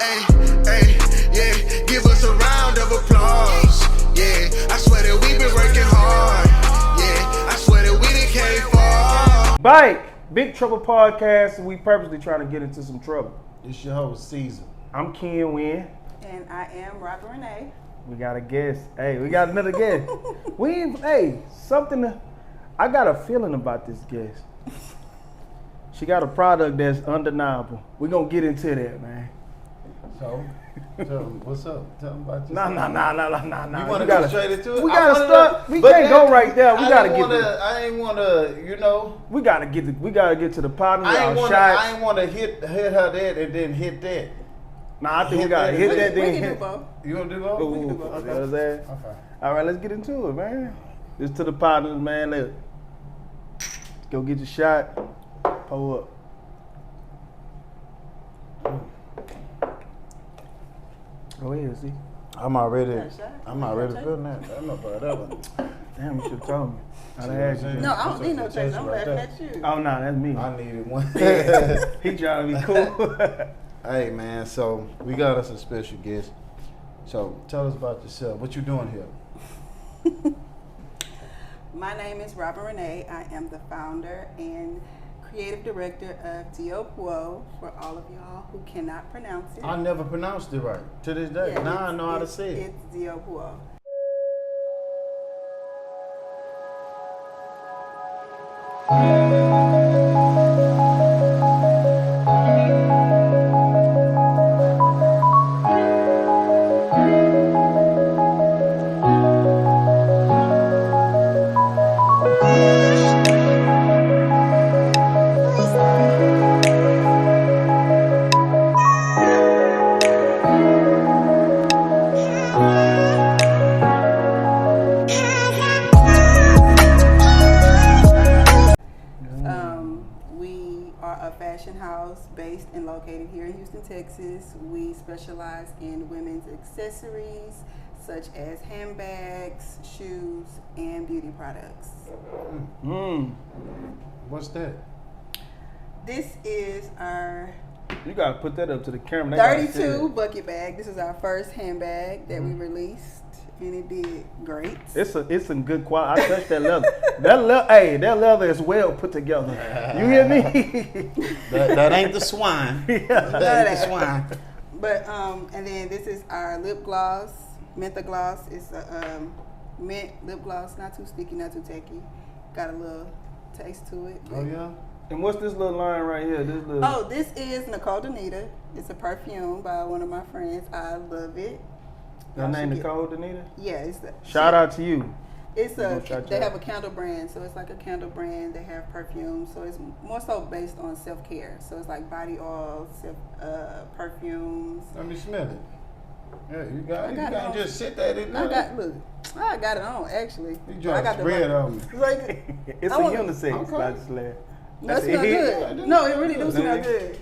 Hey, yeah, give us a round of applause. Yeah, I swear that we've been working hard. Yeah, I swear that we done came far. Bike, Big Trouble Podcast, and we purposely trying to get into some trouble. It's your host, Caesar. I'm Ken Wynn. And I am Robert Renee. We got a guest. Hey, we got another guest. I got a feeling about this guest. She got a product that's undeniable. We're going to get into that, man. So, what's up? Tell them about Nah. You want to go straight into it? We got to start. We can't go right there. We got to get I ain't want to, We got to get to the partner. I ain't want to hit her that and then hit that. Nah, I think we got to hit that, then hit. You going to do both? We can do both. You know what I'm saying? Okay. All right, let's get into it, man. This to the partners, man. Let's go get your shot. Pull up. Go ahead, see. I'm already feeling that. I know about that one. Damn, you should have told me. I'd have had you. No, I don't need no chase. I'm laughing at you. Oh, no, that's me. I needed one. He trying to be cool. Hey, man, so we got us a special guest. So tell us about yourself. What you doing here? My name is Robert Renee. I am the founder and creative director of Outgrowing for all of y'all who cannot pronounce it. I never pronounced it right to this day. Yeah, now I know how to say it. It's Outgrowing. Based and located here in Houston, Texas. We specialize in women's accessories such as handbags, shoes, and beauty products. What's that? This is our You got to put that up to the camera. 32 bucket bag. This is our first handbag that we released, and it did great. It's some good quality. I touched that leather. That leather is well put together. You hear me? that ain't the swine. Yeah. That ain't the swine. But and then this is our lip gloss, Mentha gloss. It's a mint lip gloss, not too sticky, not too tacky. Got a little taste to it. Oh yeah. And what's this little line right here? This is Nicole Danita. It's a perfume by one of my friends. I love it. Your name Nicole Danita? Yeah, Shout out to you. They have a candle brand, so it's like a candle brand. They have perfume, so it's more so based on self-care. So it's like body oil, perfumes. Let me smell it. Yeah, you got just sit there. I got it on actually. You just spread on me. It's a unisex. Okay. No, it smells good. No, it really do smell good.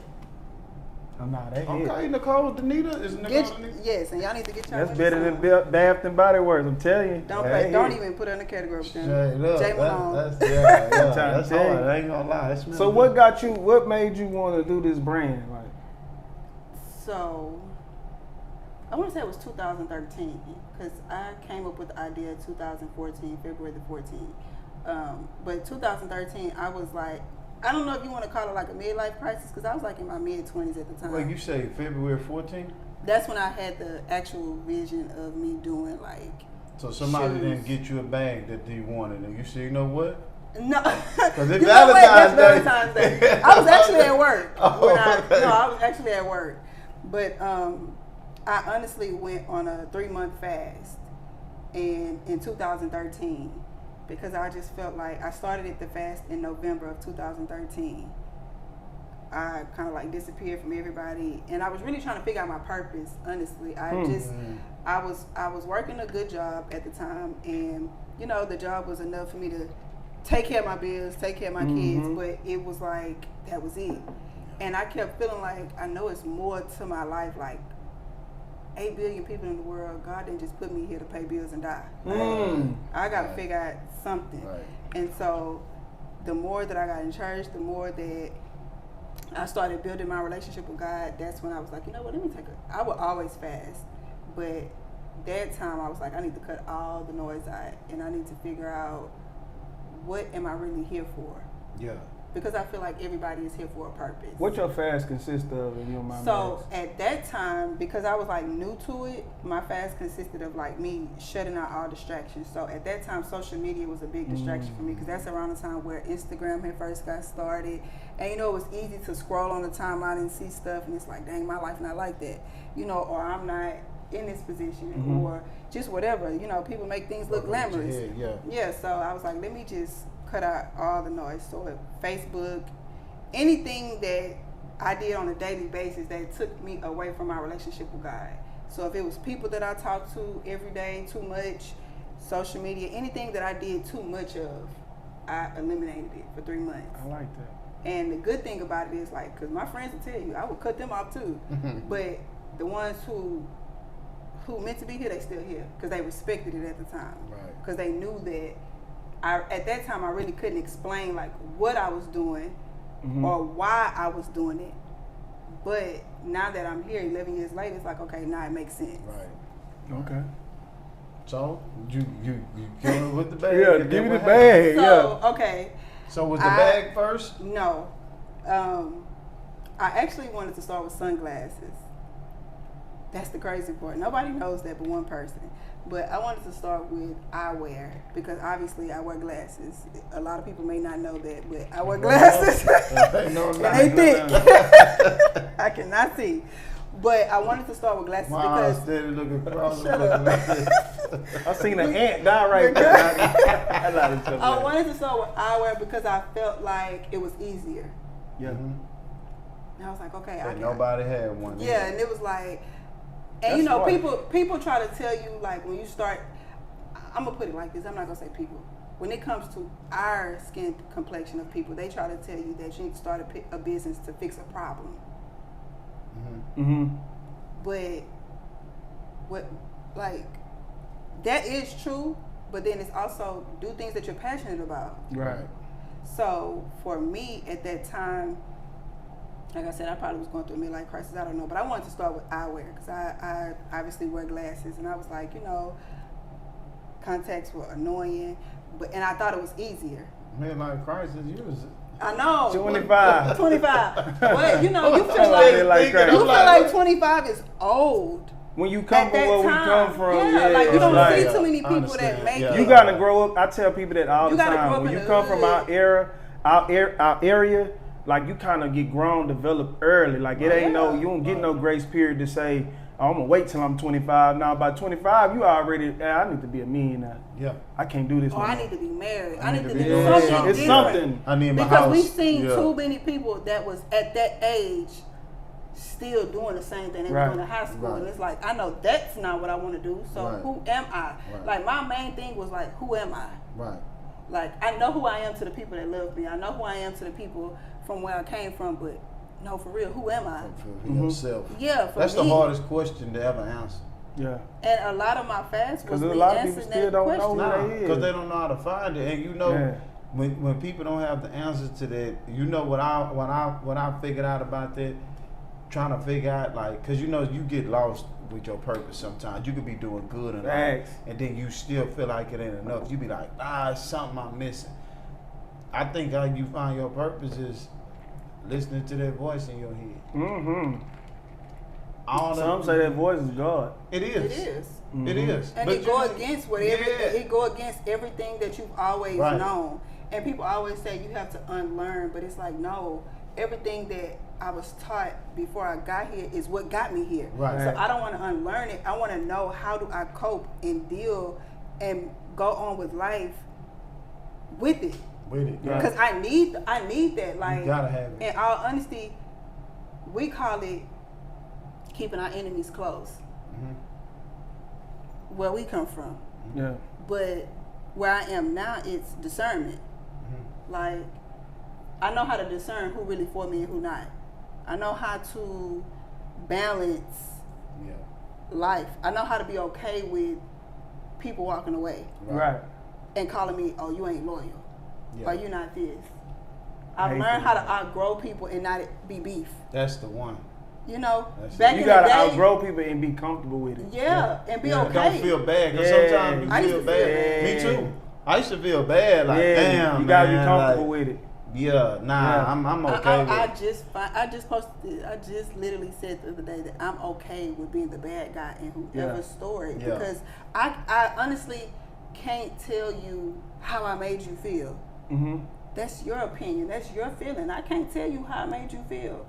Oh, nah, that okay, Nicole Danita is Nicole Danita. Yes, and y'all need to get y'all. That's better than Bath and Body Works. I'm telling you. Don't even put her in the category with them. J Malone. That's hard. I ain't gonna lie. So what made you want to do this brand? Like, so I want to say it was 2013 because I came up with the idea 2014, February the 14th. But 2013, I was like, I don't know if you want to call it like a midlife crisis because I was like in my mid-20s at the time. Wait, you say February 14th? That's when I had the actual vision of me doing like. So somebody didn't get you a bag that you wanted, and you said, you know what? No, because it's Valentine's Day. I was actually at work. I was actually at work, but I honestly went on a 3-month fast, and in 2013. Because I just felt like I started the fast in November of 2013. I kind of like disappeared from everybody, and I was really trying to figure out my purpose. Honestly, I was working a good job at the time, and the job was enough for me to take care of my bills, take care of my kids, but it was like that was it. And I kept feeling like I know it's more to my life, like 8 billion people in the world. God didn't just put me here to pay bills and die. I got to figure out something. Right. And so the more that I got in church, the more that I started building my relationship with God, that's when I was like, you know what, let me I would always fast, but that time I was like, I need to cut all the noise out, and I need to figure out what am I really here for? Yeah. Because I feel like everybody is here for a purpose. What your fast consist of, if you don't mind me So asking? at that time, because I was like new to it, my fast consisted of like me shutting out all distractions. So at that time, social media was a big distraction for me, because that's around the time where Instagram had first got started. And you know, it was easy to scroll on the timeline and see stuff, and it's like, dang, my life not like that. You know, or I'm not in this position, or just whatever. You know, people make things look glamorous. Yeah, so I was like, let me just cut out all the noise. So Facebook, anything that I did on a daily basis that took me away from my relationship with God. So if it was people that I talked to every day too much, social media, anything that I did too much of, I eliminated it for 3 months. I like that. And the good thing about it is, like, because my friends will tell you, I would cut them off too. But the ones who meant to be here, they still here, because they respected it at the time. Right. Because they knew that at that time, I really couldn't explain like what I was doing or why I was doing it. But now that I'm here, 11 years later, it's like, okay, now it makes sense. Right. Okay. So you came with the bag. Yeah, and give me then the what bag. So, okay. So was the bag first? No. I actually wanted to start with sunglasses. That's the crazy part. Nobody knows that but one person. But I wanted to start with eyewear, because obviously I wear glasses. A lot of people may not know that, but I wear glasses. And they thick. I cannot see. But I wanted to start with glasses because... steady looking across. Shut up. I seen an ant die right there. I wanted to start with eyewear because I felt like it was easier. Yeah. Mhm. And I was like, okay, And nobody had one. Yeah, and it was like, and That's you know, smart. people try to tell you, like, when you start, I'm gonna put it like this, I'm not gonna say people. When it comes to our skin complexion of people, they try to tell you that you need to start a business to fix a problem. But what, like, that is true, but then it's also do things that you're passionate about. Right. So for me at that time, like I said, I probably was going through a midlife crisis, I don't know, but I wanted to start with eyewear because I obviously wear glasses, and I was like, you know, contacts were annoying, and I thought it was easier. Midlife crisis, you was... I know. 25. 25. But you know, you feel like 25 is old. When you come from where we come from, like you don't like, see too many people that make it. You gotta grow up. I tell people that all the time. When you come from our area, like you kind of get grown, develop early. Like it ain't you don't get no grace period to say, oh, I'm gonna wait till I'm 25. Now by 25, you already, I need to be a millionaire. Yeah, I can't do this. I need to be married. I need to be do something different. It's something. I need my because house. we've seen too many people that was at that age still doing the same thing they were doing in high school, and it's like, I know that's not what I want to do. So who am I? Like my main thing was like, who am I? Right. Like I know who I am to the people that love me. I know who I am to the people from where I came from, but no, for real, who am I? For yourself. Yeah, for that's me. the hardest question to ever answer. Yeah. And a lot of my fasts was because a lot of people still don't know who they is. Because they don't know how to find it, and you know, when people don't have the answers to that, you know what I figured out about that, trying to figure out like, because you know you get lost with your purpose sometimes. You could be doing good and all, and then you still feel like it ain't enough. You be like, it's something I'm missing. I think how you find your purpose is listening to that voice in your head. Some say that voice is God. It is. It is. It is. And it go against whatever. It go against everything that you've always known. And people always say you have to unlearn, but it's like, no, everything that I was taught before I got here is what got me here. Right. So I don't want to unlearn it. I want to know how do I cope and deal and go on with life with it. Because I need that. Like, you gotta have it. In all honesty, we call it keeping our enemies close. Where we come from. Yeah. But where I am now, it's discernment. Like, I know how to discern who really for me and who not. I know how to balance life. I know how to be okay with people walking away. Right. And calling me, oh, you ain't loyal. Or you not this. I've learned how to outgrow people and not be beef. That's the one. You know, That's back You in gotta the day, outgrow people and be comfortable with it. yeah, and be okay. Don't feel bad, because Yeah. sometimes I you used feel to feel bad. bad. Me too. I used to feel bad, like, damn, you gotta be man, comfortable like, with it. Yeah, nah, Yeah. I'm okay with I it. just posted. I just literally said the other day that I'm okay with being the bad guy in whoever's story, Yeah. because I honestly can't tell you how I made you feel. Mm-hmm. That's your opinion. That's your feeling. I can't tell you how I made you feel.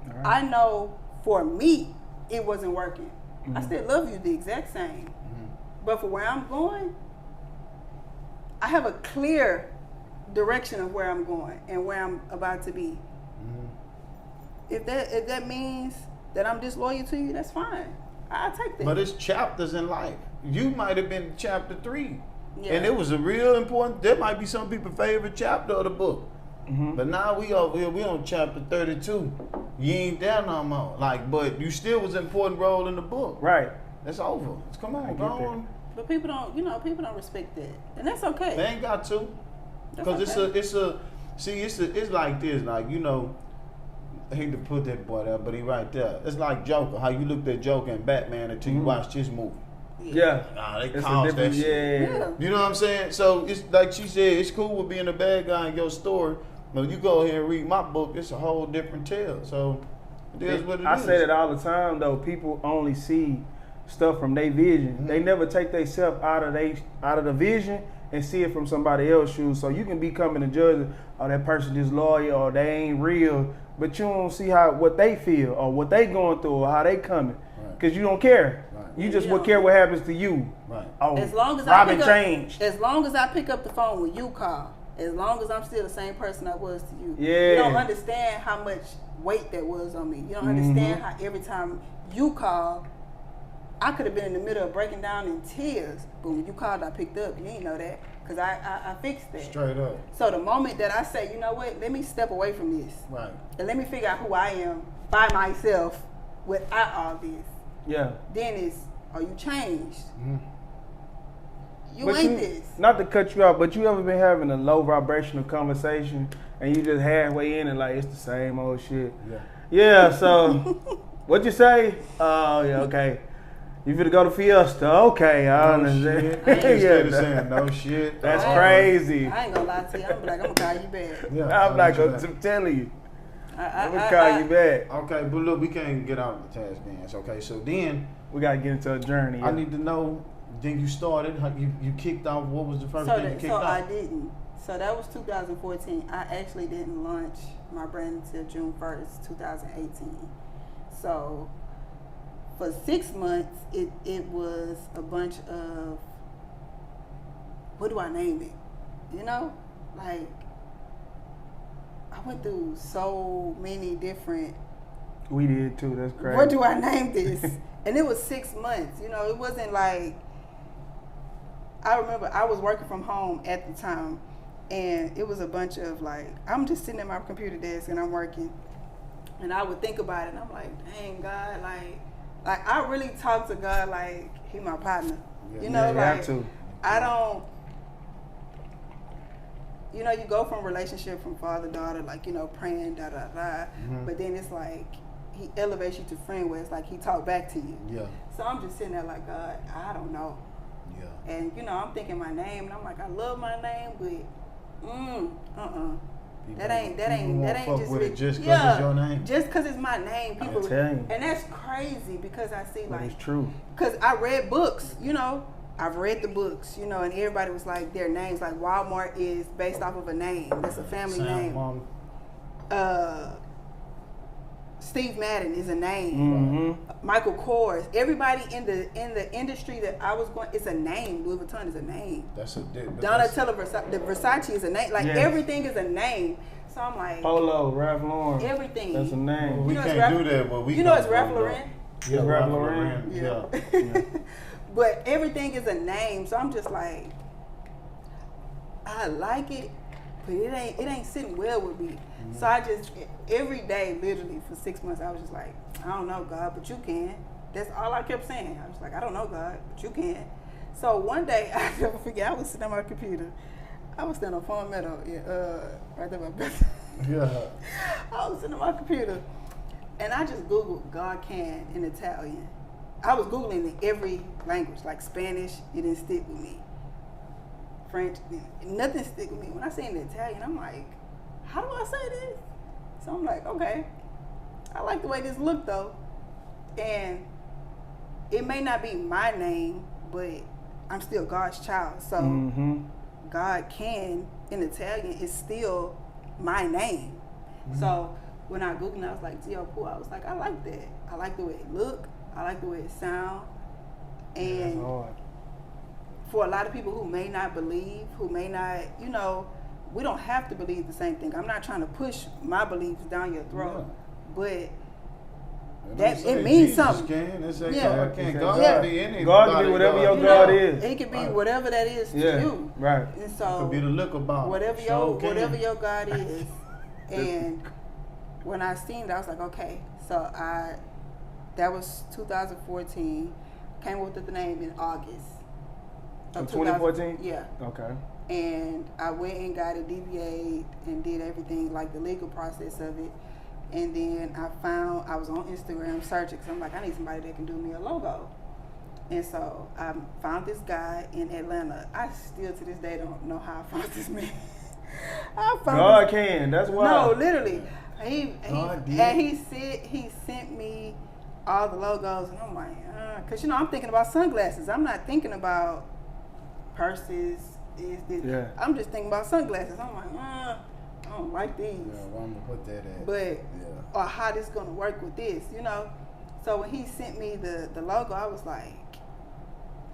Right. I know for me it wasn't working. I Mhm. still love you the exact same, Mhm. but for where I'm going, I have a clear direction of where I'm going and where I'm about to be. Mhm. If that means that I'm disloyal to you, that's fine. I'll take that. But it's chapters in life. You might have been chapter 3. Yeah. And it was a real important, that might be some people's favorite chapter of the book. Mm-hmm. But now we over here, we on chapter 32. You ain't there no more. Like, but you still was an important role in the book. Right. It's over. Come I on, get go that. on. But people don't respect that, and that's okay. They ain't got to. That's Because okay. it's like this, like, you know, I hate to put that boy there, but he right there. It's like Joker, how you looked at Joker and Batman until you Mhm. watched his movie. Yeah. Nah, they It's a caused that different, shit. yeah. You know what I'm saying? So it's like she said, it's cool with being a bad guy in your story, but you go here and read my book, it's a whole different tale. So it is what it I is. say that all the time though. People only see stuff from their vision. Mm-hmm. They never take themselves out of the vision and see it from somebody else's shoes. So you can be coming to judge, oh, that person is loyal or they ain't real, but you don't see what they feel or what they going through or how they coming, Right. because you don't care. Right. You just Yeah. would care what happens to you. Right. Oh, As long as Robin changed. as long as I pick up the phone when you call, as long as I'm still the same person I was to you, Yeah. you don't understand how much weight that was on me. You don't understand how every time you call, I could have been in the middle of breaking down in tears, but when you called, I picked up. You ain't know that because I fixed that. Straight up. So the moment that I say, you know what, let me step away from this Right. and let me figure out who I am by myself without all this, Yeah. then it's, are you changed? Mm-hmm. You But ain't this. Not to cut you off, but you ever been having a low vibrational conversation and you just halfway in and like it's the same old shit? Yeah. Yeah, so what'd you say? Oh, yeah, okay. You finna go to Fiesta? Okay, I understand. Instead of saying no shit. That's I- crazy. I ain't gonna lie to you. I'm like, I'm gonna call you back. Yeah, I'm not gonna gonna tell you. I'm gonna I- call you back. Okay, but look, we can't get out of the task dance. Okay, so then We gotta get into a journey. I need to know. Then you started. How you kicked off. What was the first thing you kicked So I off? didn't. So that was 2014. I actually didn't launch my brand until June 1st, 2018. So for 6 months, it was a bunch of, what do I name it? You know, like I went through so many different. We did too. That's crazy. What do I name this? And it was 6 months. You know, it wasn't like. I remember I was working from home at the time, and it was a bunch of like, I'm just sitting at my computer desk and I'm working, and I would think about it, and I'm like, dang, God, like I really talk to God like He my partner. Yeah. You know, Yeah, you have like to. I don't. You know, you go from relationship from father daughter, like, you know, praying da da da, Mhm. but then it's like He elevates you to friend where it's like He talk back to you. Yeah. So I'm just sitting there like, God, I don't know. Yeah. And, you know, I'm thinking my name, and I'm like, I love my name, but, that ain't just with me. it just because it's your name. Just because it's my name, people, tell you. and that's crazy because I see But like, it's true. because I read books, you know, I've read the books, you know, and everybody was like their names, like Walmart is based off of a name, that's a family name. Steve Madden is a name. Mm-hmm. Michael Kors, everybody in the industry that I was going, it's a name. Louis Vuitton is a name. That's a Donatella Versace is a name. Like Yes. everything is a name. So I'm like, Polo, Ralph Lauren. everything. That's a name. We You know it's can't Ralph- do that, but we you know can it's Ralph do that. Lauren. Yeah, Ralph Ralph Lauren. Lauren. Yeah. But everything is a name. So I'm just like, I like it, but it ain't sitting well with me. So I just every day, literally for 6 months, I was just like, I don't know, God, but you can. That's all I kept saying. I was like, I don't know, God, but you can. So one day, I never forget, I was sitting on my computer. I was sitting on phone metal, right there by bed. Yeah. I was sitting on my computer, and I just Googled God can in Italian. I was Googling in every language, like Spanish, it didn't stick with me. French, nothing stick with me. When I say in Italian, I'm like, how do I say this? So I'm like, okay, I like the way this looked though. And it may not be my name, but I'm still God's child. So God can in Italian is still my name. So when I Googled it, I was like, Gio Poo, I was like, I like that. I like the way it look. I like the way it sound. And for a lot of people who may not believe, who may not, you know, we don't have to believe the same thing. I'm not trying to push my beliefs down your throat, but that it means something. God can be anybody. God can be whatever your God is. It can be whatever that is to you. Right. And so it could be the look about whatever your God is. And when I seen that, I was like, okay. So that was 2014. Came up with the name in August of 2014. Yeah. Okay. And I went and got a DBA and did everything, like the legal process of it. And then I was on Instagram searching because I'm like, I need somebody that can do me a logo. And so I found this guy in Atlanta. I still to this day don't know how I found this man. God can. That's why. No, literally. He sent me all the logos, and I'm like, because you know I'm thinking about sunglasses. I'm not thinking about purses. I'm just thinking about sunglasses. I'm like, I don't like these. Yeah, where I'm gonna put that at? But or how this gonna work with this, you know? So when he sent me the logo, I was like,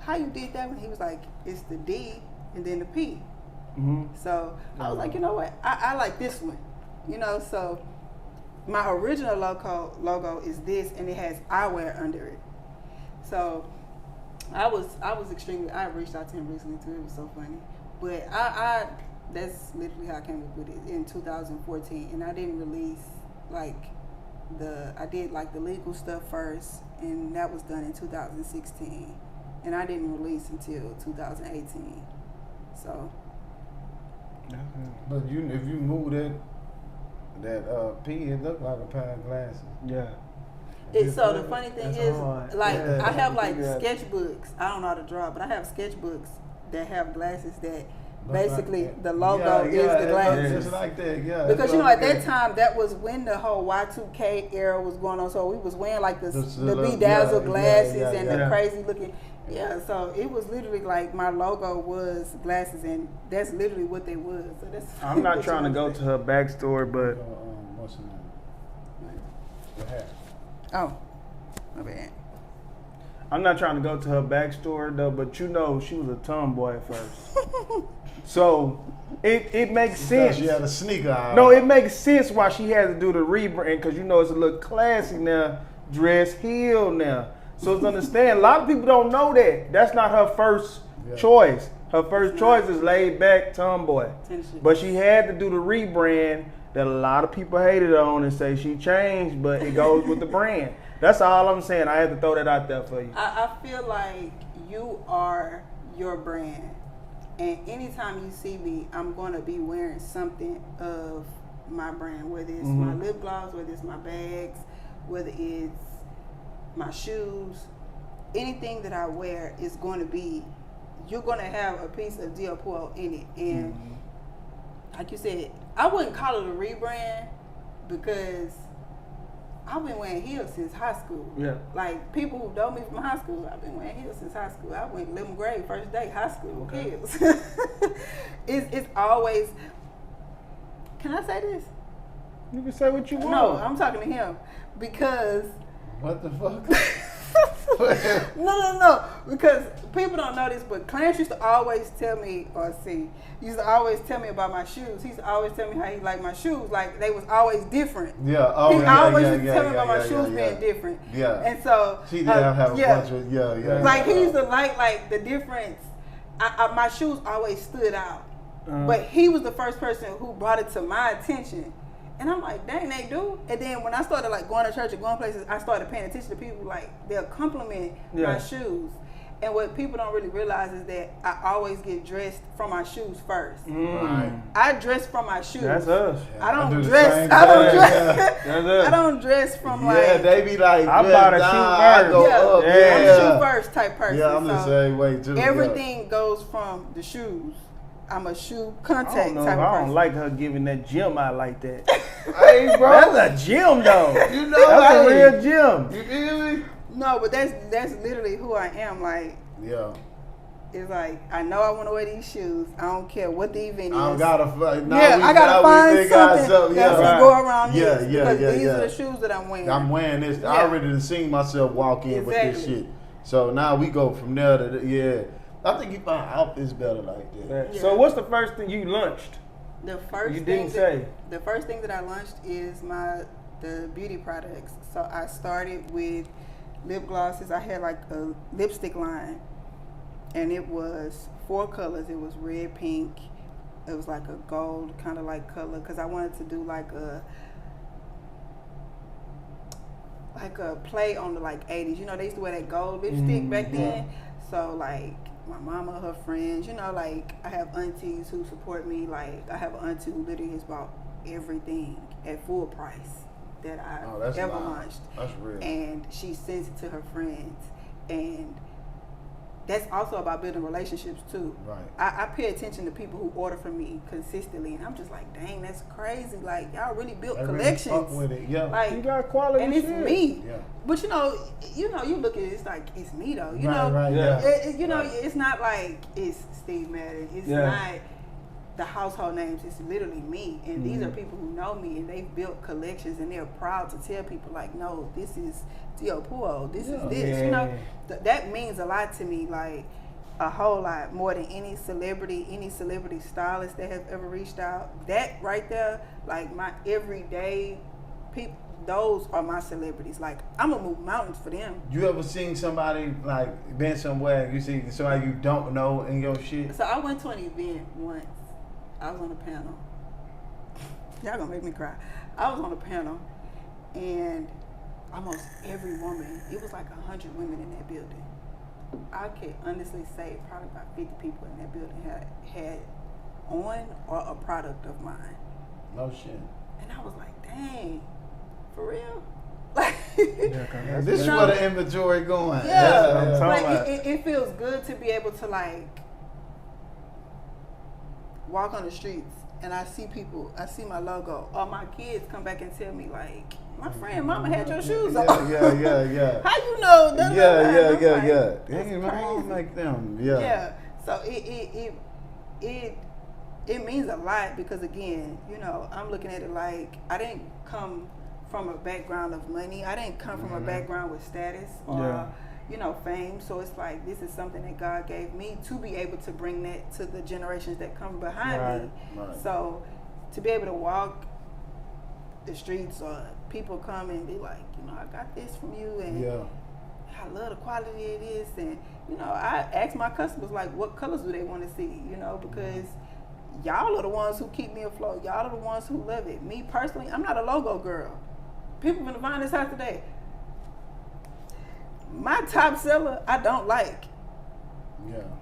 how you did that? When he was like, it's the D and then the P. So I was like, you know what? I like this one, you know. So my original logo is this, and it has eyewear under it. So I reached out to him recently too. It was so funny. But I that's literally how I came up with it in 2014, and I didn't release I did the legal stuff first, and that was done in 2016, and I didn't release until 2018. So. But if you move that P, it looked like a pair of glasses. Yeah. So the funny thing is, I have sketchbooks. I don't know how to draw, but I have sketchbooks that have glasses that basically the logo is the glasses. Just like that, Because you know at that time that was when the whole Y2K era was going on, so we was wearing like the bedazzled glasses and the crazy looking. Yeah, so it was literally like my logo was glasses, and that's literally what they was. So that's. I'm not trying to go to her backstory, but what's her name? What happened? Oh, my bad. I'm not trying to go to her backstory though, but you know she was a tomboy at first. So it makes sense. She had a sneaker eye. No, it makes sense why she had to do the rebrand, because you know it's a little classy now, dress heel now. So it's understand. A lot of people don't know that. That's not her first choice. Her first choice is laid back tomboy. But she had to do the rebrand that a lot of people hated her on and say she changed, but it goes with the brand. That's all I'm saying. I had to throw that out there for you. I feel like you are your brand. And anytime you see me, I'm going to be wearing something of my brand, whether it's my lip gloss, whether it's my bags, whether it's my shoes. Anything that I wear is going to be, you're going to have a piece of Dior in it. And like you said, I wouldn't call it a rebrand because I've been wearing heels since high school. Yeah. Like people who know me from high school, I've been wearing heels since high school. I went 11th grade, first day, high school, heels. It's always, can I say this? You can say what you want. No, I'm talking to him because. What the fuck? No. Because people don't know this, but Clarence used to always tell me, used to always tell me about my shoes. He used to always tell me how he liked my shoes. Like, they was always different. Yeah. Oh, he always used to tell me about my shoes being different. Yeah. And so. She did have a bunch of, Like, he used to like the difference. My shoes always stood out. But he was the first person who brought it to my attention. And I'm like, dang, they do. And then when I started like going to church and going places, I started paying attention to people, like they'll compliment my shoes. And what people don't really realize is that I always get dressed from my shoes first. Right. I dress from my shoes. That's us. I don't do the dress. same I don't thing. dress. That's us. I don't dress from Yeah, like. they be like, I dress bought a down, shoe I first. go Yeah, up. Yeah. I'm a Yeah, shoe first type person. yeah, I'm the so same way too. everything goes from the shoes. I'm a shoe contact I don't know. type I of don't person. like her giving that gym out like that. Hey, bro. That's a gym though. You know, That's a hey. real gym. You feel me? No, but that's literally who I am. Like, Yeah. it's like I know I want to wear these shoes. I don't care what the event is. I gotta find. I gotta find something that's Yeah, gonna go around Yeah, this. yeah, Because yeah, these yeah. are the shoes that I'm wearing. I'm wearing this. I Yeah. already done seen myself walk in with this Exactly. shit. So now we go from there to yeah. I think you find outfits better like that. Yeah. So what's the first thing you lunched? The first You thing didn't say. The first thing that I launched is the beauty products. So I started with lip glosses. I had like a lipstick line, and it was 4 colors. It was red, pink. It was like a gold kind of like color because I wanted to do like a play on the like 80s. You know, they used to wear that gold lipstick back then. So like my mama, her friends, you know, like I have aunties who support me. Like I have an auntie who literally has bought everything at full price that I've ever launched. That's real. And she sends it to her friends. And that's also about building relationships too. Right. I pay attention to people who order from me consistently, and I'm just like, dang, that's crazy. Like y'all really built They really collections. fuck with it. Yeah. Like You got quality and it's shit. me. Yeah. But you look at it, it's like it's me though. You Right, know, right, yeah. It's not like it's Steve Madden. It's Yeah. not the household names. It's literally me, and these are people who know me, and they've built collections, and they're proud to tell people like, no, this is Tio Puo. This is this. Yeah. You know, that means a lot to me. Like a whole lot more than any celebrity stylist that has ever reached out. That right there, like my everyday people, those are my celebrities. Like I'm gonna move mountains for them. You ever seen somebody like been somewhere? You see somebody you don't know in your shit. So I went to an event once. I was on a panel. Y'all gonna make me cry. I was on a panel, and almost every woman, it was like 100 women in that building. I could honestly say probably about 50 people in that building had on or a product of mine. No shit. And I was like, dang, for real? Like, Yeah, This is where the inventory going. yeah, I'm talking like about. it feels good to be able to like walk on the streets and I see my logo, or my kids come back and tell me like, my friend mama had your shoes on. Yeah. How you know? Yeah. That's Dang, my mom crazy. make them. Yeah. Yeah. So it means a lot because again, you know, I'm looking at it like I didn't come from a background of money. I didn't come from a background with status or you know, fame. So it's like this is something that God gave me to be able to bring that to the generations that come behind me. Right. So to be able to walk the streets or people come and be like, you know, I got this from you and I love the quality it is, and you know, I ask my customers like, what colors do they want to see? You know, because y'all are the ones who keep me afloat. Y'all are the ones who love it. Me personally, I'm not a logo girl. People gonna find this out today. My top seller, I don't like.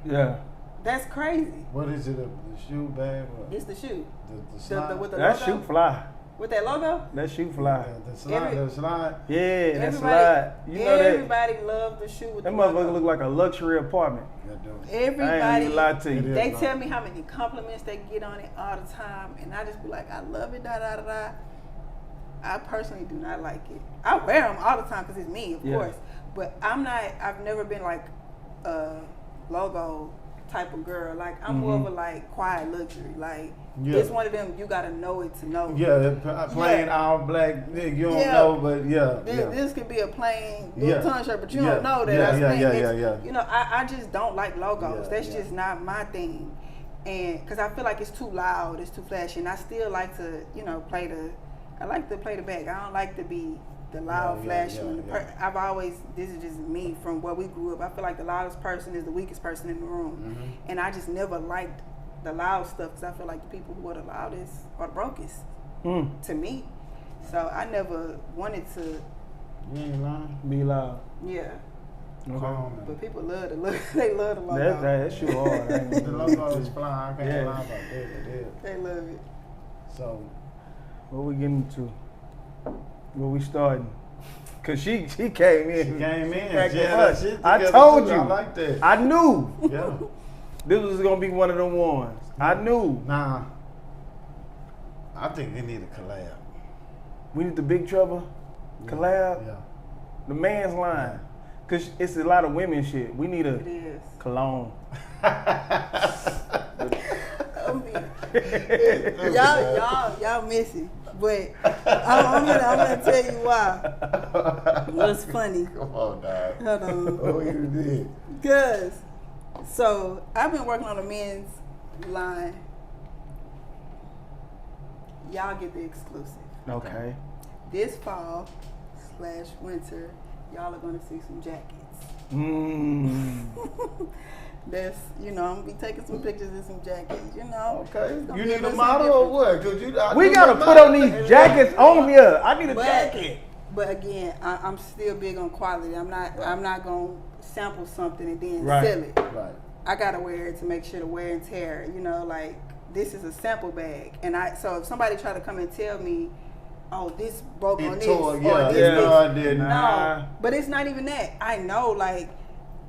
Yeah. That's crazy. What is it? The shoe bag? What? It's the shoe. The slide? With the That logo. shoe fly. With that logo. That shoe fly. The slide. The slide. Yeah, that slide. You know that. Everybody loves the shoe with That the logo. motherfucker look like a luxury apartment. I ain't Everybody, even lie to you. It they is tell me how many compliments they get on it all the time, and I just be like, I love it, da da da da. I personally do not like it. I wear them all the time because it's me, of course. But I've never been like a logo type of girl. Like I'm more of a like quiet luxury. Like it's one of them you gotta know it to know. Yeah, plain all black. You don't know, but This could be a plain Louis Vuitton shirt, but you don't know that. Yeah. You know, I just don't like logos. Yeah, That's just not my thing. And because I feel like it's too loud, it's too flashy, and I still like to, you know, play the back. I don't like to be the loud, flashy one. I've always, this is just me from where we grew up. I feel like the loudest person is the weakest person in the room. And I just never liked the loud stuff because I feel like the people who are the loudest are the brokest to me. So I never wanted to. You ain't lying. Be loud. Yeah. calm. But people love the look. They love the logo. That shit hard. The logo is fly. I can't lie about that. They love it. So, what we getting to? Where we starting? Cause she came in. She came in. Yeah, Shit I told you. I like that. I knew. Yeah. This was gonna be one of them ones. I knew. Nah. I think they need a collab. We need the Big Trouble collab. Yeah. The man's line. Cause it's a lot of women shit. We need a It is. cologne. Y'all missing. But I'm gonna tell you why. What's funny? Come on, dog. Hold on. Oh, you did. Cause so I've been working on a men's line. Y'all get the exclusive. Okay. This fall/winter, y'all are gonna see some jackets. That's, I'm gonna be taking some pictures of some jackets, Okay. It's gonna You be need a little model something or what? Cause We gotta put on these jackets on here. I need a But- jacket. But again, I'm still big on quality. I'm not gonna sample something and then Right. sell it. Right. I gotta wear it to make sure the wear and tear. Like this is a sample bag, and so if somebody try to come and tell me, oh, this broke on this, tore, or yeah, this, yeah, this. no, I didn't. Nah. But it's not even that. I know, like,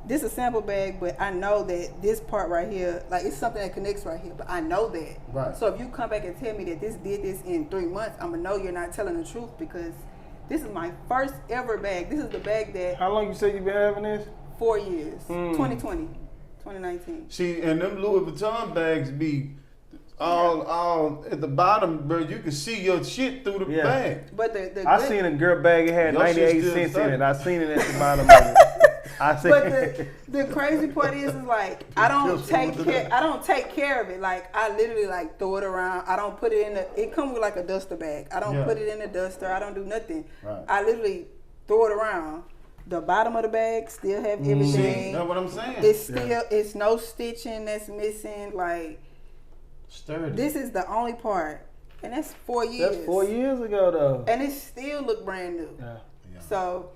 this is a sample bag, but I know that this part right here, like, it's something that connects right here, but I know that. Right. So if you come back and tell me that this did this in 3 months, I'm gonna know you're not telling the truth, because this is my first ever bag. This is the bag that How long you say you been having this? 4 years, 2020, 2019. See, and them Louis Vuitton bags be all at the bottom, bro. You can see your shit through the Yeah. bag. But the I good- seen a girl bag, it had Your shit 98 still cents in sturdy. it. I seen it at the bottom of it. I seen But the crazy part is like I don't Just take hold it care. I don't take care of it. Like I literally like throw it around. I don't put it in the. It comes with like a duster bag. I don't Yeah. put it in the duster. I don't do nothing. Right. I literally throw it around. The bottom of the bag still have See, everything. that's what I'm saying. It's still it's no stitching that's missing. Like Sturdy. this is the only part, and that's 4 years. That's 4 years ago though. and it still look brand new. Yeah. Yeah. So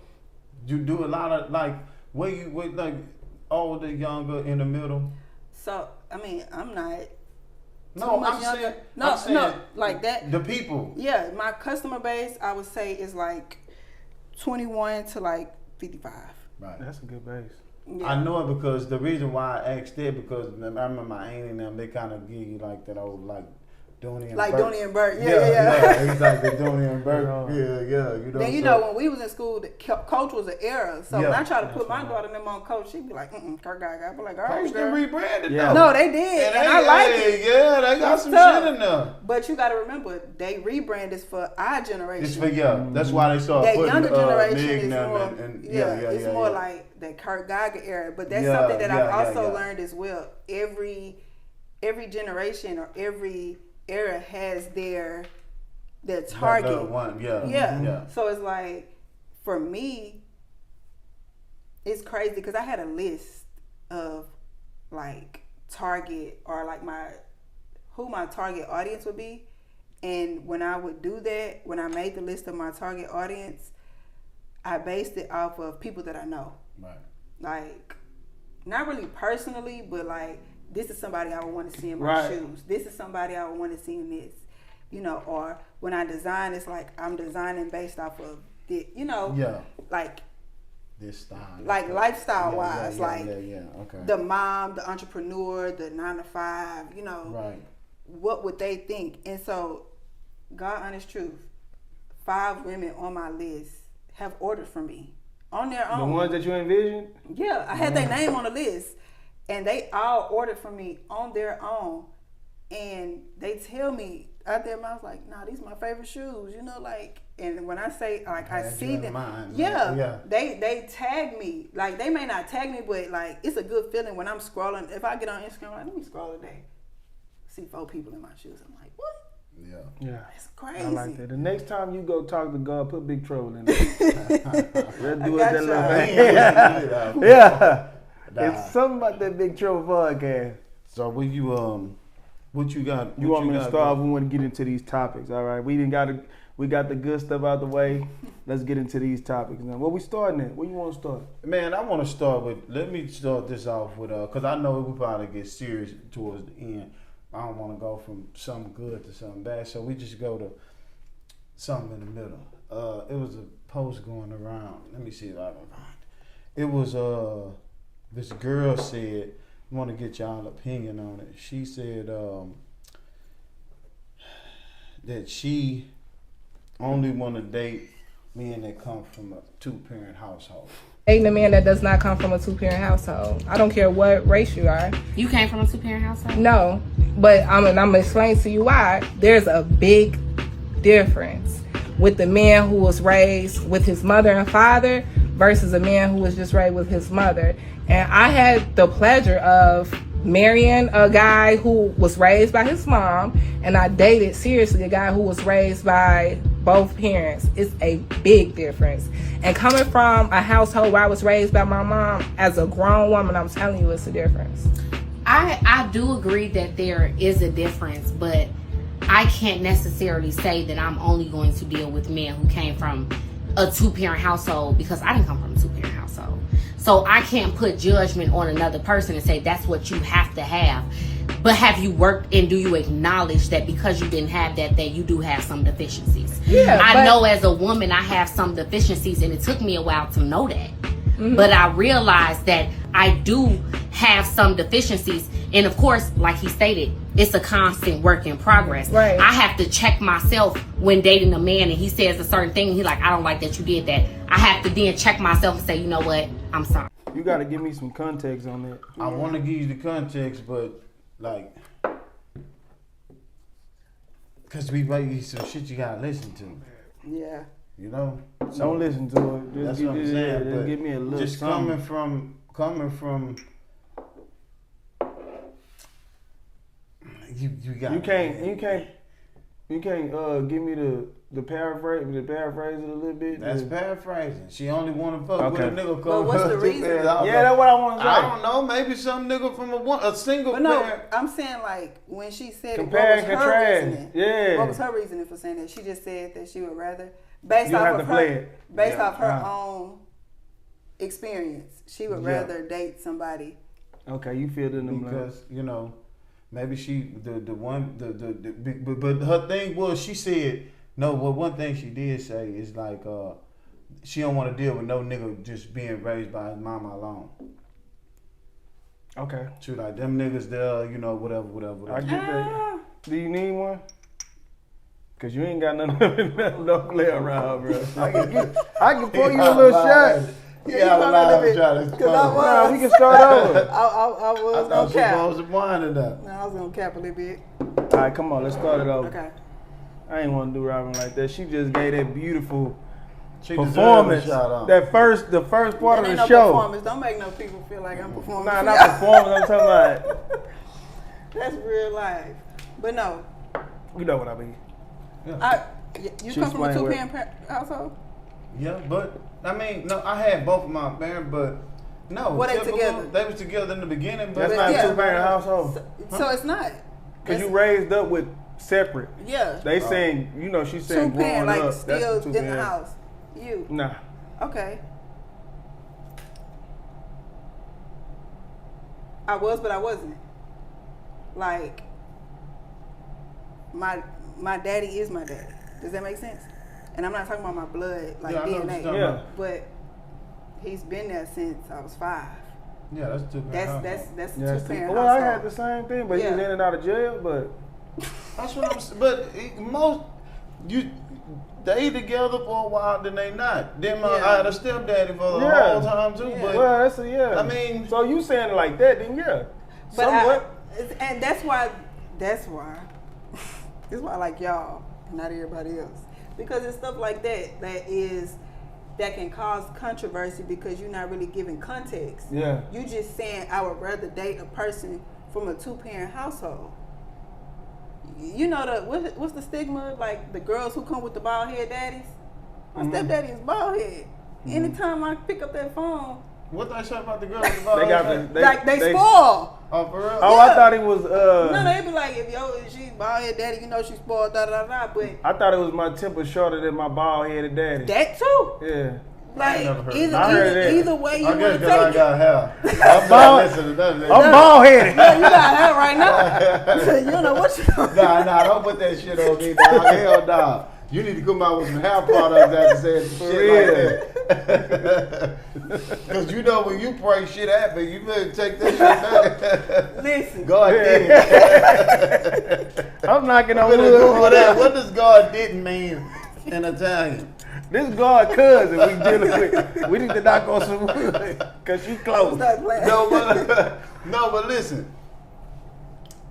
You do a lot of like where you with like older, younger, in the middle. I mean I'm not. No, too much I'm younger. saying No, I'm saying no, like that. The people. Yeah, my customer base, I would say, is like 21 to like 55. Right. That's a good base. Yeah. I know it because the reason why I asked that because I remember my aunt and them, they kind of give you like that old like Dooney and Like Burke. Dooney and Burke. Yeah. Yeah, it's like the Dooney and Burke. Yeah. Yeah. You know. Then you know when we was in school, Coach was an era. So when Yeah. I try to put my daughter and them on Coach, she'd be like, Kirk Gaga. I'd be like, all right, Coach girl. done rebranded Yeah. though. No, they did, and I like it. Yeah, they got It's some tough. shit in there. But you got to remember, they rebrand this for our generation. It's for that's why they started That putting younger generation Mig is now more, and it's more like that Kirk Gaga era. But that's Yeah, something that I've yeah, also yeah. learned as well. Every generation or every era has their target. That one, yeah. Yeah. So it's like, for me, it's crazy because I had a list of like target or like who my target audience would be. And when I would do that, when I made the list of my target audience, I based it off of people that I know. Right. Like, not really personally, but like, this is somebody I would want to see in my Right. shoes. This is somebody I would want to see in this. Or when I design, it's like I'm designing based off of the, Yeah. like This style. like lifestyle wise, like Yeah. Okay. the mom, the entrepreneur, the 9 to 5, Right. what would they think? And so, God honest truth, 5 women on my list have ordered from me on their own. The ones that you envisioned? Yeah, I had their name on the list, and they all ordered from me on their own. And they tell me out there, I was like, "Nah, these are my favorite shoes," And when I say like I Had see you in them, mind. yeah, they tag me. Like they may not tag me, but like it's a good feeling when I'm scrolling. If I get on Instagram, like, let me scroll today, see 4 people in my shoes. I'm like, what? Yeah. That's crazy. I like that. The next time you go talk to God, put Big Trouble in there. Let's do it got that you. little thing. Yeah. It's something about that Big Trouble podcast. So what you got? You want me to start off? We want to get into these topics, all right? We We got the good stuff out the way. Let's get into these topics now. Where we starting at? Where you want to start? Man, I want to start with. Let me start this off with because I know we probably get serious towards the end. I don't want to go from something good to something bad, so we just go to something in the middle. It was a post going around. Let me see if I can find it. It was this girl said, I want to get y'all opinion on it. She said that she only want to date men that come from a 2-parent household. Dating a man that does not come from a 2-parent household. I don't care what race you are. You came from a 2-parent household? No, but I'm gonna explain to you why. There's a big difference with the man who was raised with his mother and father versus a man who was just raised with his mother. And I had the pleasure of marrying a guy who was raised by his mom, and I dated seriously a guy who was raised by both parents. It's a big difference. And coming from a household where I was raised by my mom, as a grown woman, I'm telling you, it's a difference. I do agree that there is a difference, but I can't necessarily say that I'm only going to deal with men who came from a 2-parent household, because I didn't come from a 2-parent household. So I can't put judgment on another person and say that's what you have to have. But have you worked, and do you acknowledge that because you didn't have that you do have some deficiencies? Yeah, I know as a woman I have some deficiencies, and it took me a while to know that. Mm-hmm. But I realized that I do have some deficiencies. And of course, like he stated, it's a constant work in progress. Right. I have to check myself when dating a man and he says a certain thing and he's like, I don't like that you did that. I have to then check myself and say, you know what, I'm sorry. You got to give me some context on that. I want to give you the context, but like, because we might be some shit you gotta listen to. Yeah. You know? So Don't listen to it. Just that's what I'm saying. Just But give me a little just something. coming from you got You can't give me the paraphrase it a little bit. That's paraphrasing. She only want to fuck Okay. with a nigga. But what's the reason? Yeah, that's what I want to say. I don't know. Maybe some nigga from a single But no, parent. I'm saying like when she said Compare it, and what was her contrast. reasoning? Yeah. What was her reasoning for saying that? She just said that she would rather, based You off have of to play her, it. based Yeah. off her own experience, she would Yeah. rather date somebody. Okay, you feel it in them Because maybe she but her thing was she said no. Well, one thing she did say is like she don't want to deal with no nigga just being raised by his mama alone. Okay. She like them niggas there, whatever. I get that. Do you need one? Cause you ain't got nothing no play around, bro. I can pour you a little shot. Yeah, I'm not trying to. Nah, we can start over. I was gonna cap. I was winding up. No, I was gonna cap a little bit. All right, come on, let's start it over. Okay. I ain't want to do Robin like that. She just gave that beautiful She deserved a performance. shout out. The first part That of ain't the no show. performance. Don't make no people feel like I'm performing. Nah, for not y'all. performance. I'm talking about. That's real life. But no, You know what I mean. you She come from a explained 2-parent household? Yeah, but I mean, no, I had both of my parents, but no. Were they typical- together? They was together in the beginning, but That's not yeah. a 2-parent household. So it's not. Cause you It's- raised up with separate. Yeah. They saying, she's saying 2-parent, growing like up. still That's the in the 2-parent. house. You. Nah. Okay. I was, but I wasn't. Like, my daddy is my daddy. Does that make sense? And I'm not talking about my blood, like Yeah, I know what you're DNA. talking about. But he's been there since I was 5. yeah, that's 2-parent. That's a Yeah, 2-parent well, I household. had the same thing, but he was Yeah. in and out of jail. But That's what I'm saying. But they together for a while, then they not. Then I had a stepdaddy for the Yeah. whole time too. Yeah. But well, that's a yeah. I mean- so you saying it like that? Then yeah. But Somewhat. and that's why this is why I like y'all, not everybody else, because it's stuff like that can cause controversy because you're not really giving context. Yeah. You just saying I would rather date a person from a 2-parent household. You know what's the stigma, like the girls who come with the bald head daddies? My stepdaddy is bald head. Anytime I pick up that phone, What they say about the girls? They got the, like they spoil. Oh, for real? Oh, I thought it was. No, they be like, if she's bald head daddy, you know she's spoiled, da da da. But I thought it was my temper shorter than my bald headed daddy. that too. Yeah. Like that. either way you I want guess to because I take got it. hair. I'm Bald- not listening to none of that. I'm bald headed. Yeah, you got hair right now. You don't know what you. Nah, don't put that shit on me, dog. Hell nah. You need to come out with some hair products after saying some shit like that. Because you know when you pray shit happen, you better take that shit back. Listen. God did it. I'm knocking on What wood. does God didn't mean in Italian? This is God cousin we dealing with. We need to knock on some wood. Because you close. Stop playing. No, but listen.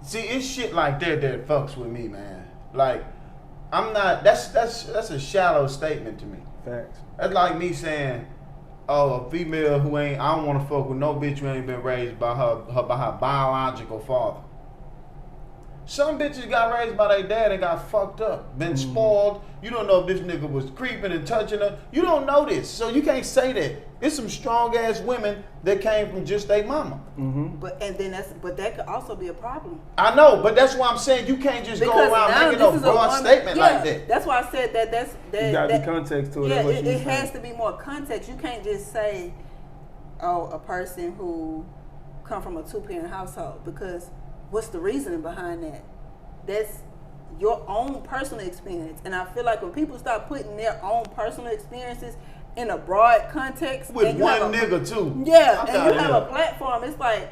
See, it's shit like that fucks with me, man. Like, I'm not. That's a shallow statement to me. Facts. That's like me saying, "Oh, a female who ain't. I don't want to fuck with no bitch who ain't been raised by her biological father." Some bitches got raised by their dad and got fucked up, been spoiled. You don't know if this nigga was creeping and touching her. You don't know this, so you can't say that. It's some strong ass women that came from just their mama. But that could also be a problem. I know, but that's why I'm saying you can't just Because go around now making no this is a broad woman- statement yeah, like that. That's why I said that. You got to be context to it. Yeah, That's what you it were has saying. to be more context. You can't just say, "Oh, a person who come from a 2-parent household," because what's the reasoning behind that? That's your own personal experience, and I feel like when people start putting their own personal experiences in a broad context, With and you one have a- nigga too. yeah, I'm and down you have here. a platform. It's like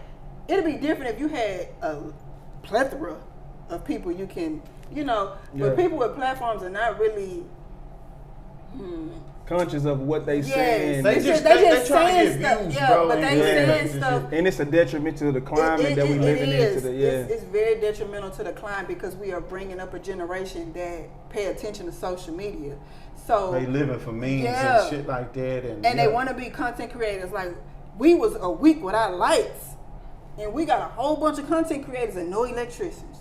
it'd be different if you had a plethora of people you can, but people with platforms are not really. Conscious of what they saying. They They just saying trying to get stuff, views, yeah, bro. but they saying stuff. And it's a detriment to the climate that we living in today. Yeah. It's very detrimental to the climate because we are bringing up a generation that pay attention to social media. So They living for memes Yeah. and shit like that, and they want to be content creators. Like we was a week without lights, and we got a whole bunch of content creators and no electricians.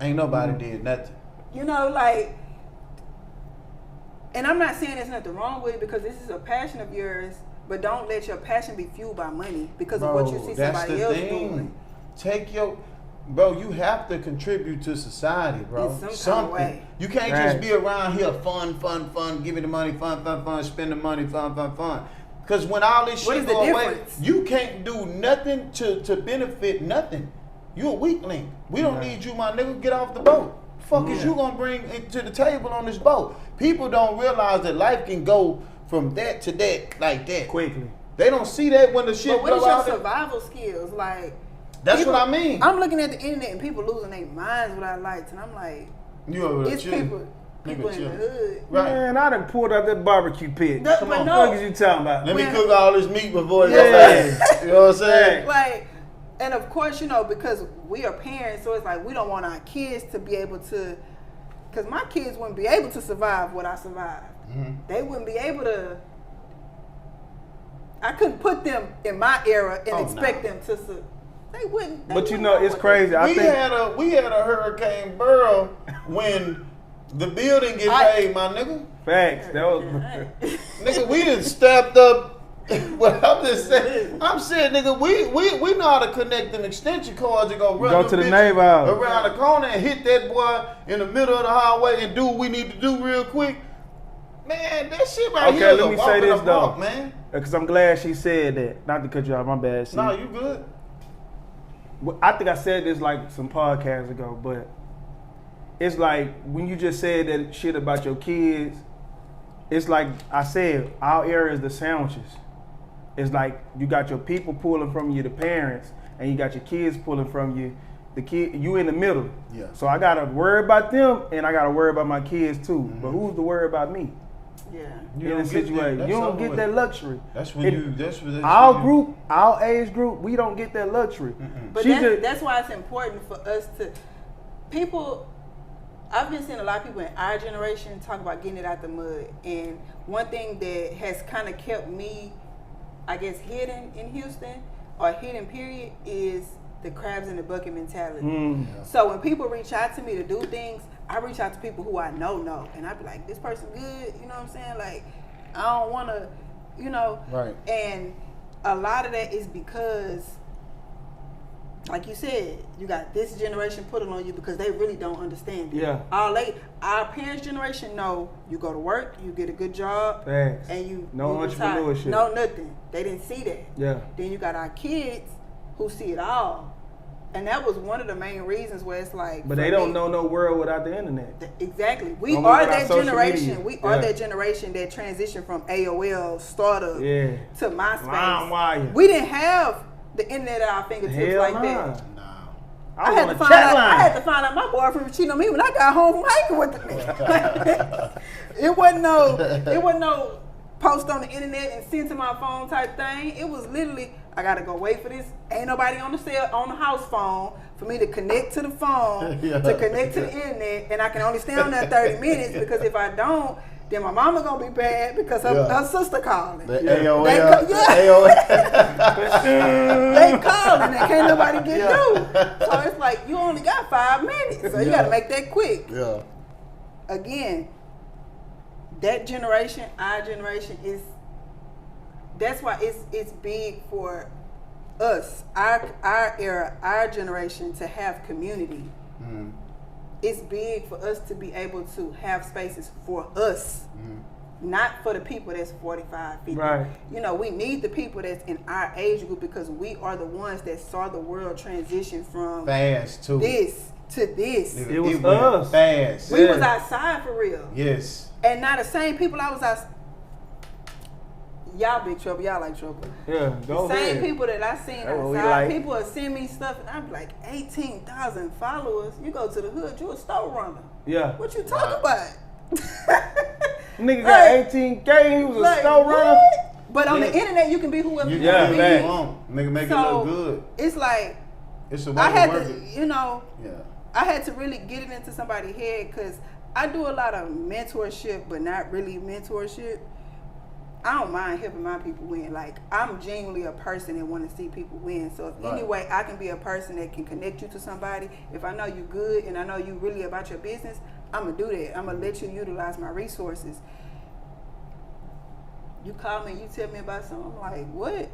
ain't nobody did nothing. And I'm not saying there's nothing wrong with it because this is a passion of yours, but don't let your passion be fueled by money because of what you see that's somebody the else thing. doing. Take your, bro. You have to contribute to society, bro. In some kind of way. You can't Right. just be around here, fun, give me the money, fun, spend the money, fun. Because when all this What shit is the go away, difference? you can't do nothing to benefit nothing. You a weakling. We don't Right. need you, my nigga. Get off the boat. Fuck is you gonna bring it to the table on this boat? People don't realize that life can go from that to that like that. Quickly. They don't see that when the shit But what is blow your out. survival skills? Like That's people- what I mean. I'm looking at the internet and people losing their minds without lights, and I'm like, You over there it's chilling. people in the hood. Right. Man, I done pulled out that barbecue pit. No, Come but on. no, What the fuck is you talking about? Let me When- cook all this meat before it's Yeah. over. You know what I'm saying? like, and of course, because we are parents, so it's like we don't want our kids to be able to, because my kids wouldn't be able to survive what I survived. Mm-hmm. They wouldn't be able to. I couldn't put them in my era and expect them to. They wouldn't. But you know, it's crazy. I We think had a Hurricane Burrow when the building get paid, my nigga. facts. That was Nigga, we done stepped up. Well, I'm just saying, nigga, we know how to connect them extension cords and go run Go them to the bitches neighbor house. around the corner and hit that boy in the middle of the highway and do what we need to do real quick. Man, that shit right Okay, here is let a me walk say in this the though, park, man. because I'm glad she said that. Not to cut you off, my bad. No, you good. I think I said this like some podcasts ago, but it's like when you just said that shit about your kids, it's like I said, our era is the sandwiches. It's like you got your people pulling from you, the parents, and you got your kids pulling from you. The kid, you in the middle. Yeah. So I gotta worry about them, and I gotta worry about my kids too. But who's to worry about me Yeah. You in a don't get situation? that. You That's don't over get with. that luxury. That's when It- you. That's when Our age group, we don't get that luxury. But She just- that's why it's important for us to people. I've been seeing a lot of people in our generation talk about getting it out the mud, and one thing that has kind of kept me, I guess, hidden in Houston or hidden period is the crabs in the bucket mentality. So when people reach out to me to do things, I reach out to people who I know, and I be like, this person good, you know what I'm saying? Like, I don't want to you know. Right. And a lot of that is because, like you said, you got this generation put it on you because they really don't understand it. Yeah. Our parents' generation know you go to work, you get a good job, Thanks. and you No you retire. entrepreneurship. No nothing. They didn't see that. Yeah. Then you got our kids who see it all. And that was one of the main reasons where it's like. But they don't know no world without the internet. Exactly. We Only are without that social generation. media. We are Yeah. that generation that transitioned from AOL startup Yeah. to MySpace. LimeWire. We didn't have the internet at our fingertips Hell like nah. that. I had want to a find chat out. line. I had to find out my boyfriend was cheating on me when I got home from hiking with the nigga. It wasn't no post on the internet and send to my phone type thing. It was literally, I gotta go wait for this. Ain't nobody on the house phone for me to connect to the phone, to connect to the internet, and I can only stay on there 30 minutes because if I don't, then my mama gonna be bad because her sister calling. The Yeah. AOL. They calling and can't nobody get through. So it's like you only got 5 minutes, so you got to make that quick. Yeah. Again, that generation, our generation is. That's why it's big for us, our era, our generation to have community. Mm-hmm. It's big for us to be able to have spaces for us. Not for the people that's 45, 50. Right. You know, we need the people that's in our age group because we are the ones that saw the world transition from Fast too. this to this. It was went us. Fast. We Yeah. was outside for real. Yes. And now the same people I was outside. Y'all big trouble, y'all like trouble. Yeah, go The same ahead. people that I seen That's what we outside, like. people will send me stuff and I'm like, 18,000 followers. You go to the hood, you a store runner. Yeah. What you talking about? Nigga got Like- 18K, he was a Like, store runner. what? But on the Yeah. internet, you can be whoever You you Yeah, can want do to what be. you want. Make it So, look good. It's like, It's a way I to had work to, it. you know, Yeah. I had to really get it into somebody's head because I do a lot of mentorship, but not really mentorship. I don't mind helping my people win. Like, I'm genuinely a person that want to see people win. So if Right. any way I can be a person that can connect you to somebody, if I know you good and I know you really about your business, I'm going to do that. I'm going to let you utilize my resources. You call me and you tell me about something, I'm like, what?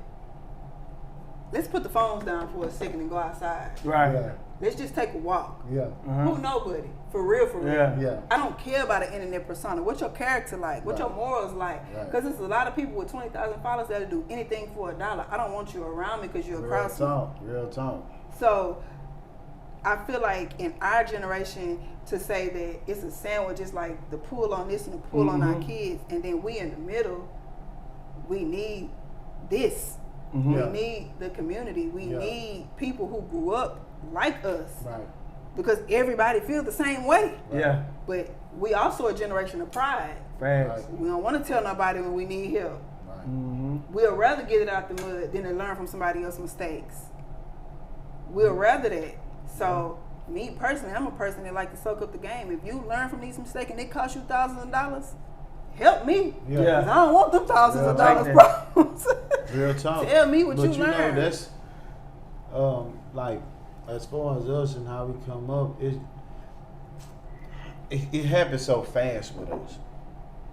Let's put the phones down for a second and go outside. Right. Yeah. Let's just take a walk. Yeah. Uh-huh. Who nobody? For real, for real. Yeah. Yeah. I don't care about an internet persona. What's your character like? What's Right. your morals like? Right. Because there's a lot of people with 20,000 followers that'll do anything for $1. I don't want you around me because you're a Real crowd. talk. Real talk. So I feel like in our generation to say that it's a sandwich, it's like the pull on this and the pull on our kids, and then we in the middle, we need this. Mhm. Yeah. We need the community. We Yeah. need people who grew up like us. Right. Because everybody feels the same way. Yeah. But we also a generation of pride. Facts. We don't want to tell nobody when we need help. Right. Mm-hmm. We'll rather get it out the mud than to learn from somebody else's mistakes. We'll rather that. So, me personally, I'm a person that like to soak up the game. If you learn from these mistakes and it costs you thousands of dollars, help me. Yeah. Yeah. 'Cause I don't want them thousands of Like dollars that. problems. Real talk. Tell me what But you learned. know, that's like as far as us and how we come up, it happens so fast with us.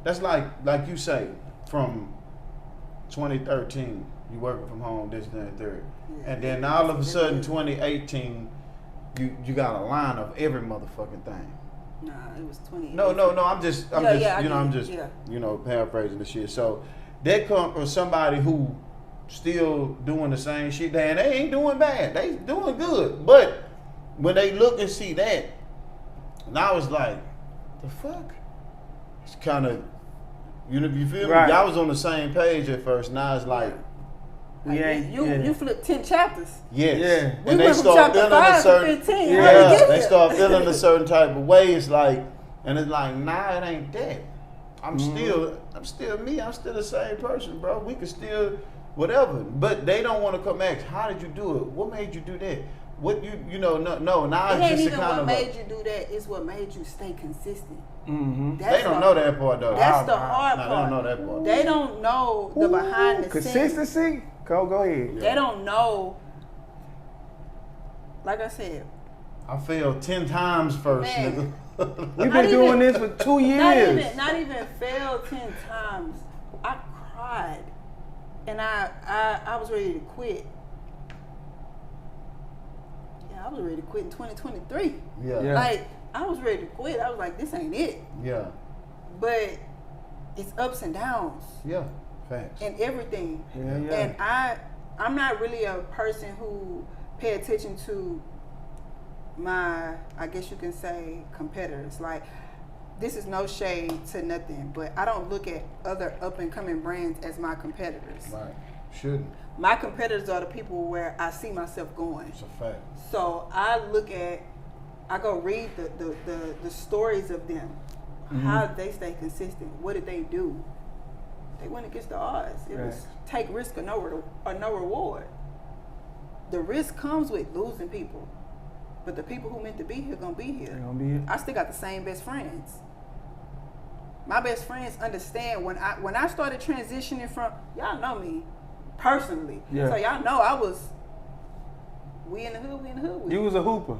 That's like you say, from 2013, you working from home, this, that, and third. Yeah. And then all of a sudden, 2018, you got a line of every motherfucking thing. Nah, it was 20. No, I'm just I get it, yeah. Paraphrasing the shit. So that come from somebody who still doing the same shit, and they ain't doing bad. They doing good. But when they look and see that, now it's like, the fuck? It's kind of, you feel me? Right. Y'all was on the same page at first. Now it's like, We ain't. You flipped 10 chapters. yes. Yeah. We And they went from start chapter feeling 5 a to certain 15. How Yeah, we get they there? start feeling a certain type of way. It's like, and it's like, nah, it ain't that. I'm still me. I'm still the same person, bro. We can still whatever. But they don't want to come ask, how did you do it? What made you do that? What no. Now It it's ain't just a even kind what of made you do that. It's what made you stay consistent. Mm-hmm. they don't know that part though. That's the hard Nah, part. they don't know that part. They don't know the behind the scenes. Consistency? Go ahead. They don't know. Like I said, I failed 10 times first, Man. nigga. We've Not been doing even- this for 2 years. not even failed 10 times. I cried And I was ready to quit. Yeah, I was ready to quit in 2023. Yeah. Like, I was ready to quit. I was like, this ain't it. Yeah. But it's ups and downs. Yeah. Facts. And everything. Yeah. And I'm not really a person who pay attention to my, I guess you can say, competitors. Like, this is no shade to nothing, but I don't look at other up and coming brands as my competitors. Right. Shouldn't. My competitors are the people where I see myself going. It's a fact. So I go read the stories of them, how they stay consistent. What did they do? They went against the odds. It was take risk or no reward. The risk comes with losing people, but the people who meant to be here gonna be here. They gonna be here. I still got the same best friends. My best friends understand when I started transitioning from, y'all know me personally, so y'all know we in the hood. You was a hooper.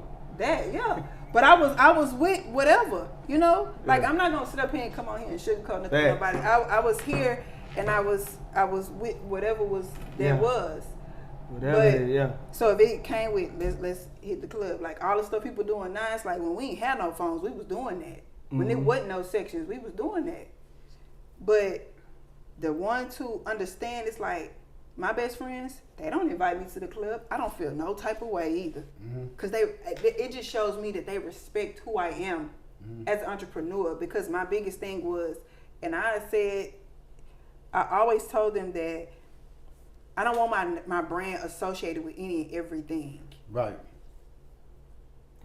But I was with whatever, you know. Like I'm not gonna sit up here and come on here and sugarcoat nothing to nobody. I was here and I was with whatever was there was. Whatever. So if it came with let's hit the club, like all the stuff people doing now, it's like when we ain't had no phones, we was doing that. When there wasn't no sections, we was doing that. But the ones who understand, it's like my best friends, they don't invite me to the club. I don't feel no type of way either. Because it just shows me that they respect who I am as an entrepreneur. Because my biggest thing was, and I always told them that I don't want my brand associated with any and everything. Right.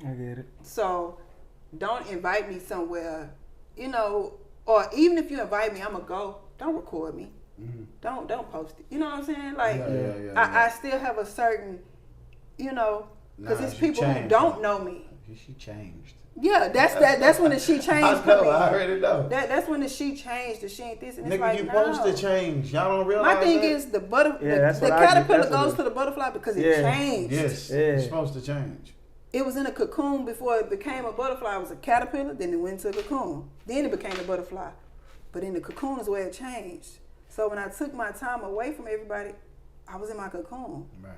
I get it. So don't invite me somewhere, you know, or even if you invite me, I'm going to go. Don't record me. Don't post it. You know what I'm saying? Like, I still have a certain, you know, because it's people who don't know me. She changed. Yeah, that's when the she changed. I know, I already know. That's when the she changed, the she ain't this. And Nigga, it's like, you supposed to change. Y'all don't realize my thing that? is the caterpillar goes to the butterfly because it changed. Yes, it's supposed to change. It was in a cocoon before it became a butterfly. It was a caterpillar, then it went to a cocoon. Then it became a butterfly. But in the cocoon is where it changed. So when I took my time away from everybody, I was in my cocoon. Right.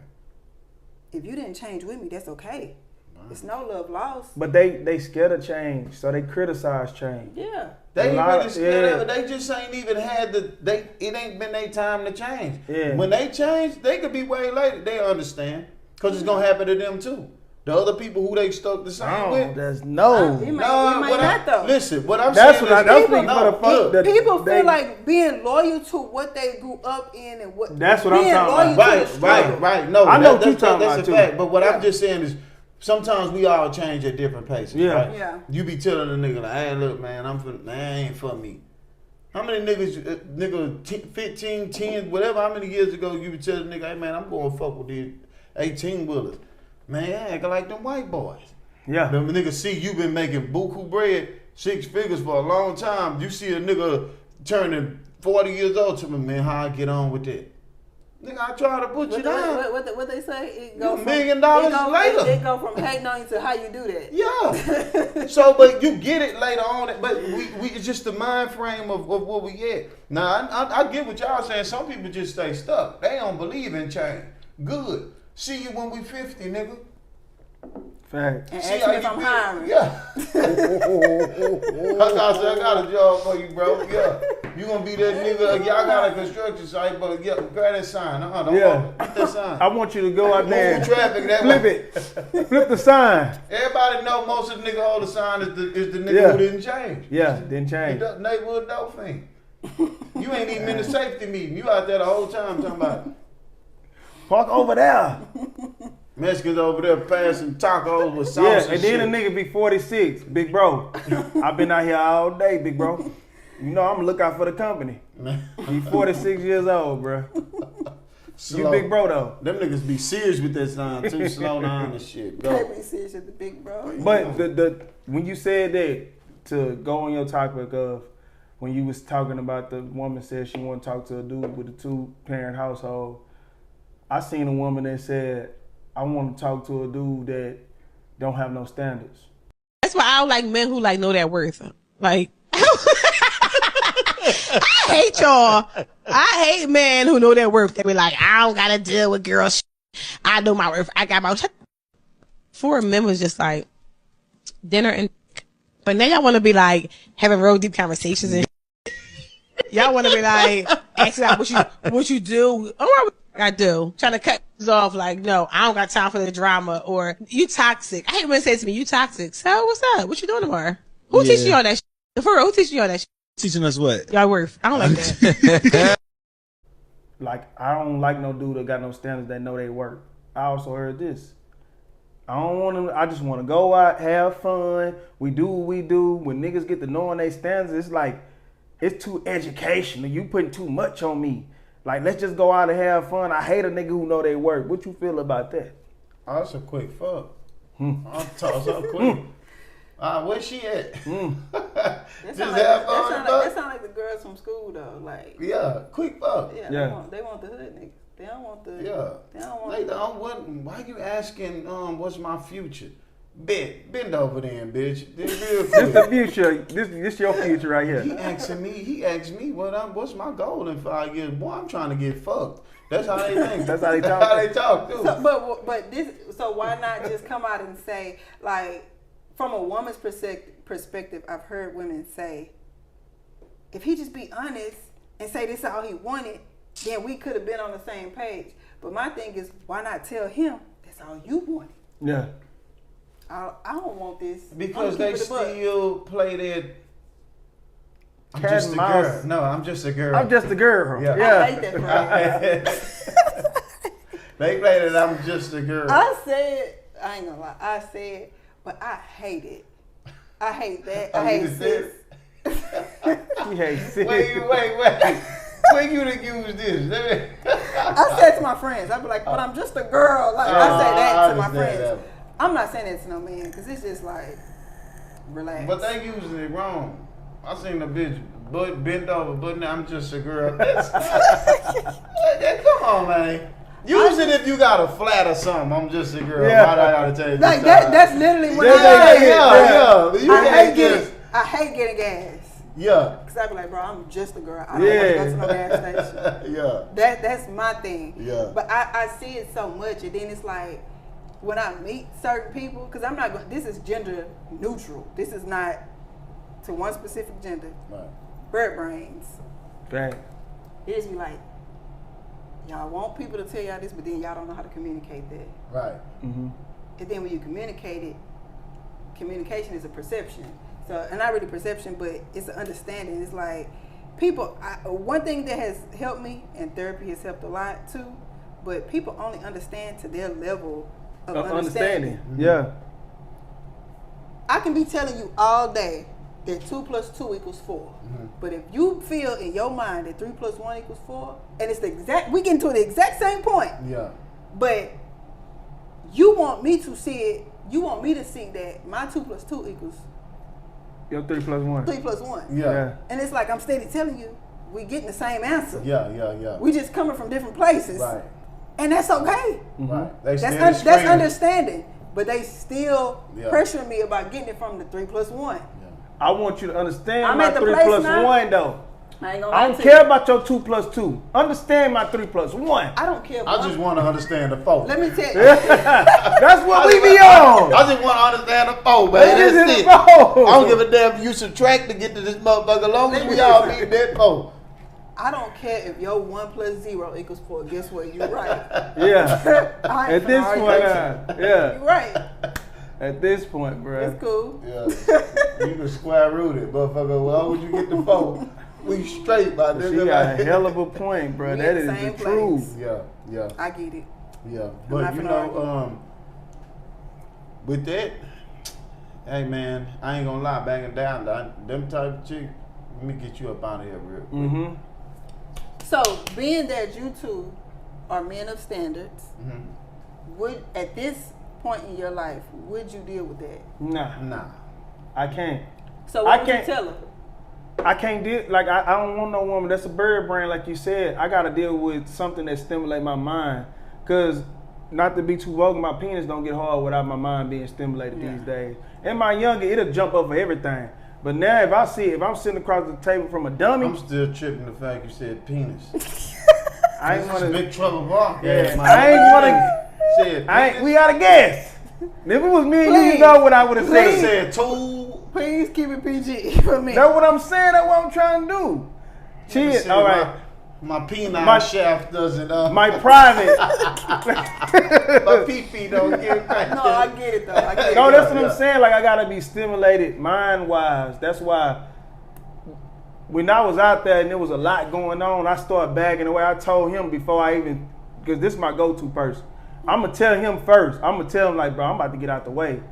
If you didn't change with me, that's okay. Right. It's no love lost. But they scared of change, so they criticize change. Yeah. They ain't really scared of it. They just ain't even had it ain't been their time to change. Yeah. When they change, they could be way later. They understand. Because it's going to happen to them too. The other people who they stuck the same with. There's no. It might not though. Listen, what I'm that's saying what people feel like being loyal to what they grew up in and what. That's what I'm talking about. Right. No, I know what you're talking about that's a fact. But what I'm just saying is, sometimes we all change at different paces. Yeah. Right? Yeah. You be telling a nigga like, hey, look, man, that ain't for me. How many niggas, 15, 10, whatever, how many years ago you would tell a nigga, hey, man, I'm going to fuck with these 18-wheelers. Man, acting like them white boys. Yeah. Them niggas see you been making buku bread, 6 figures for a long time. You see a nigga turning 40 years old to me, man, how I get on with that? Nigga, I try to put you down. What they say? It go $1 million later. It go from hating on you to how you do that. Yeah. So, but you get it later on. But we it's just the mind frame of what we get. Now, I get what y'all saying. Some people just stay stuck. They don't believe in change. Good. See you when we 50, nigga. Fact. And ask me if I'm hiring. Yeah. I got a job for you, bro. Yeah. You gonna be that nigga. Y'all got a construction site, but yeah, grab that sign. Don't get that sign. I want you to go out there and traffic that flip way. it. Flip the sign. Everybody know most of the nigga hold the sign is the nigga who didn't change. Yeah, didn't change. The neighborhood dope thing. You ain't even in the safety meeting. You out there the whole time talking about park over there. Mexicans over there passing tacos with sauce and then shit. a nigga be 46, big bro. I've been out here all day, big bro. You know I'm gonna look out for the company. He 46 years old, bro. You big bro though. Them niggas be serious with that sign too. Slow down and shit. Go. They be serious with the big bro. But the when you said that, to go on your topic of when you was talking about the woman said she want to talk to a dude with a 2-parent household, I seen a woman that said, I want to talk to a dude that don't have no standards. That's why I don't like men who like know their worth. Like hate y'all. I hate men who know their worth. They be like, I don't gotta deal with girl shit. I know my worth. I got my. For men was just like dinner and. But now y'all want to be like having real deep conversations and. Y'all want to be like asking out what you do. Oh, I do. Trying to cut this off. Like, no, I don't got time for the drama. Or you toxic. I hate when they say to me, you toxic. So what's up? What you doing tomorrow? Who teaching you all that shit? For real, who teaching you all that shit? Teaching us what? Y'all worth. I don't like that. Like, I don't like no dude that got no standards that know they work. I also heard this. I don't want to. I just want to go out, have fun. We do what we do. When niggas get to knowing their standards, it's like, it's too educational. You putting too much on me. Like, let's just go out and have fun. I hate a nigga who know they work. What you feel about that? Oh, that's a quick fuck. I'll toss up quick. Where's she at? Just have fun. That sound like the girls from school though. Like, yeah, quick fuck. Yeah, they want the hood niggas. They don't want the. Yeah. They don't want. They don't want. Why you asking? What's my future? Bend over there, bitch. This real quick. This the future. This your future right here. He asked me what's my goal in 5 years. Boy, I'm trying to get fucked. That's how they think. That's how they talk. That's how they talk too. So, but this. So why not just come out and say, like, from a woman's perspective, I've heard women say, if he just be honest and say this is all he wanted, then we could have been on the same page. But my thing is, why not tell him that's all you wanted? Yeah. I don't want this. Because they still play that. I'm Cat just and a mouse. girl. No, I'm just a girl. I'm just a girl. Yeah. Yeah. I hate that phrase. They play that I'm just a girl. I ain't gonna lie. I said, but I hate it. I hate that. I hate sis. He hates sis. Wait. When you done use this? I said to my friends, I'd be like, but I'm just a girl. Like, I say that to my friends. That. I'm not saying that to no man, because it's just like, relax. But they using it wrong. I seen a bitch bend over, but now I'm just a girl. Come on, man. Use it if you got a flat or something. I'm just a girl. Yeah. Why do I gotta tell you Like, this? that's literally when I hate getting gas. Yeah. Because I be like, bro, I'm just a girl. I don't want to go to no gas station. Yeah. That's my thing. Yeah. But I see it so much, and then it's like, when I meet certain people, because I'm not going, this is gender neutral. This is not to one specific gender. Right. Bird brains. Right. It just be like, y'all want people to tell y'all this, but then y'all don't know how to communicate that. Right. Mm-hmm. And then when you communicate it, communication is a perception. So, and not really perception, but it's an understanding. It's like, people, one thing that has helped me, and therapy has helped a lot too, but people only understand to their level of understanding. Mm-hmm. Yeah. I can be telling you all day that 2 + 2 = 4. Mm-hmm. But if you feel in your mind that 3 + 1 = 4, and it's the exact, we get into the exact same point. Yeah. But you want me to see it, you want me to see that my 2 + 2 = Your 3 + 1. 3 + 1. Yeah. And it's like I'm steady telling you, we getting the same answer. Yeah. We just coming from different places. Right. And that's okay. Mm-hmm. Right. That's understanding. But they still pressuring me about getting it from the 3 + 1. Yeah. I want you to understand I'm my at the 3 place + now. 1 though. I don't care about your 2 + 2. Understand my 3 + 1. I don't care. I just want to understand the 4. Let me tell you. That's what we be on. I just want to understand the 4, man. This That's is it. the 4. I don't give a damn if you subtract to get to this motherfucker. As long as we all meet that 4. I don't care if your 1 + 0 = 4. Guess what? You're right. Yeah. I ain't At this finna point, argue. yeah. You're right. At this point, bro. It's cool. Yeah. You can square root it, motherfucker. Well, would you get the 4? We straight, my nigga. She got a hell of a point, bro. We That in the is same the truth. Yeah. I get it. Yeah. But you know, with that, hey man, I ain't gonna lie, banging down them type of chick. Let me get you up out of here real quick. Mm-hmm. So, being that you two are men of standards, would at this point in your life, would you deal with that? Nah. I can't. So what would you tell her? I can't deal, like, I don't want no woman that's a bird brain, like you said. I gotta deal with something that stimulates my mind. Cause, not to be too vulgar, my penis don't get hard without my mind being stimulated these days. In my younger, it'll jump over everything. But now if I'm sitting across the table from a dummy, I'm still tripping the fact you said penis. I ain't wanna. Big trouble walk. Yeah, I ain't wanna. We got a guess. If it was me and you know what I would have said. Said tool. Please keep it PG for me. That's what I'm saying. That's what I'm trying to do. Cheers. All right. My penile shaft doesn't. My private. My pee don't get back. No, I get it though. I get No, it. that's what I'm saying. Like I gotta be stimulated mind wise. That's why when I was out there and there was a lot going on, I started bagging away. I told him before I even, because this is my go-to person. I'm gonna tell him first. I'm gonna tell him like, bro, I'm about to get out the way.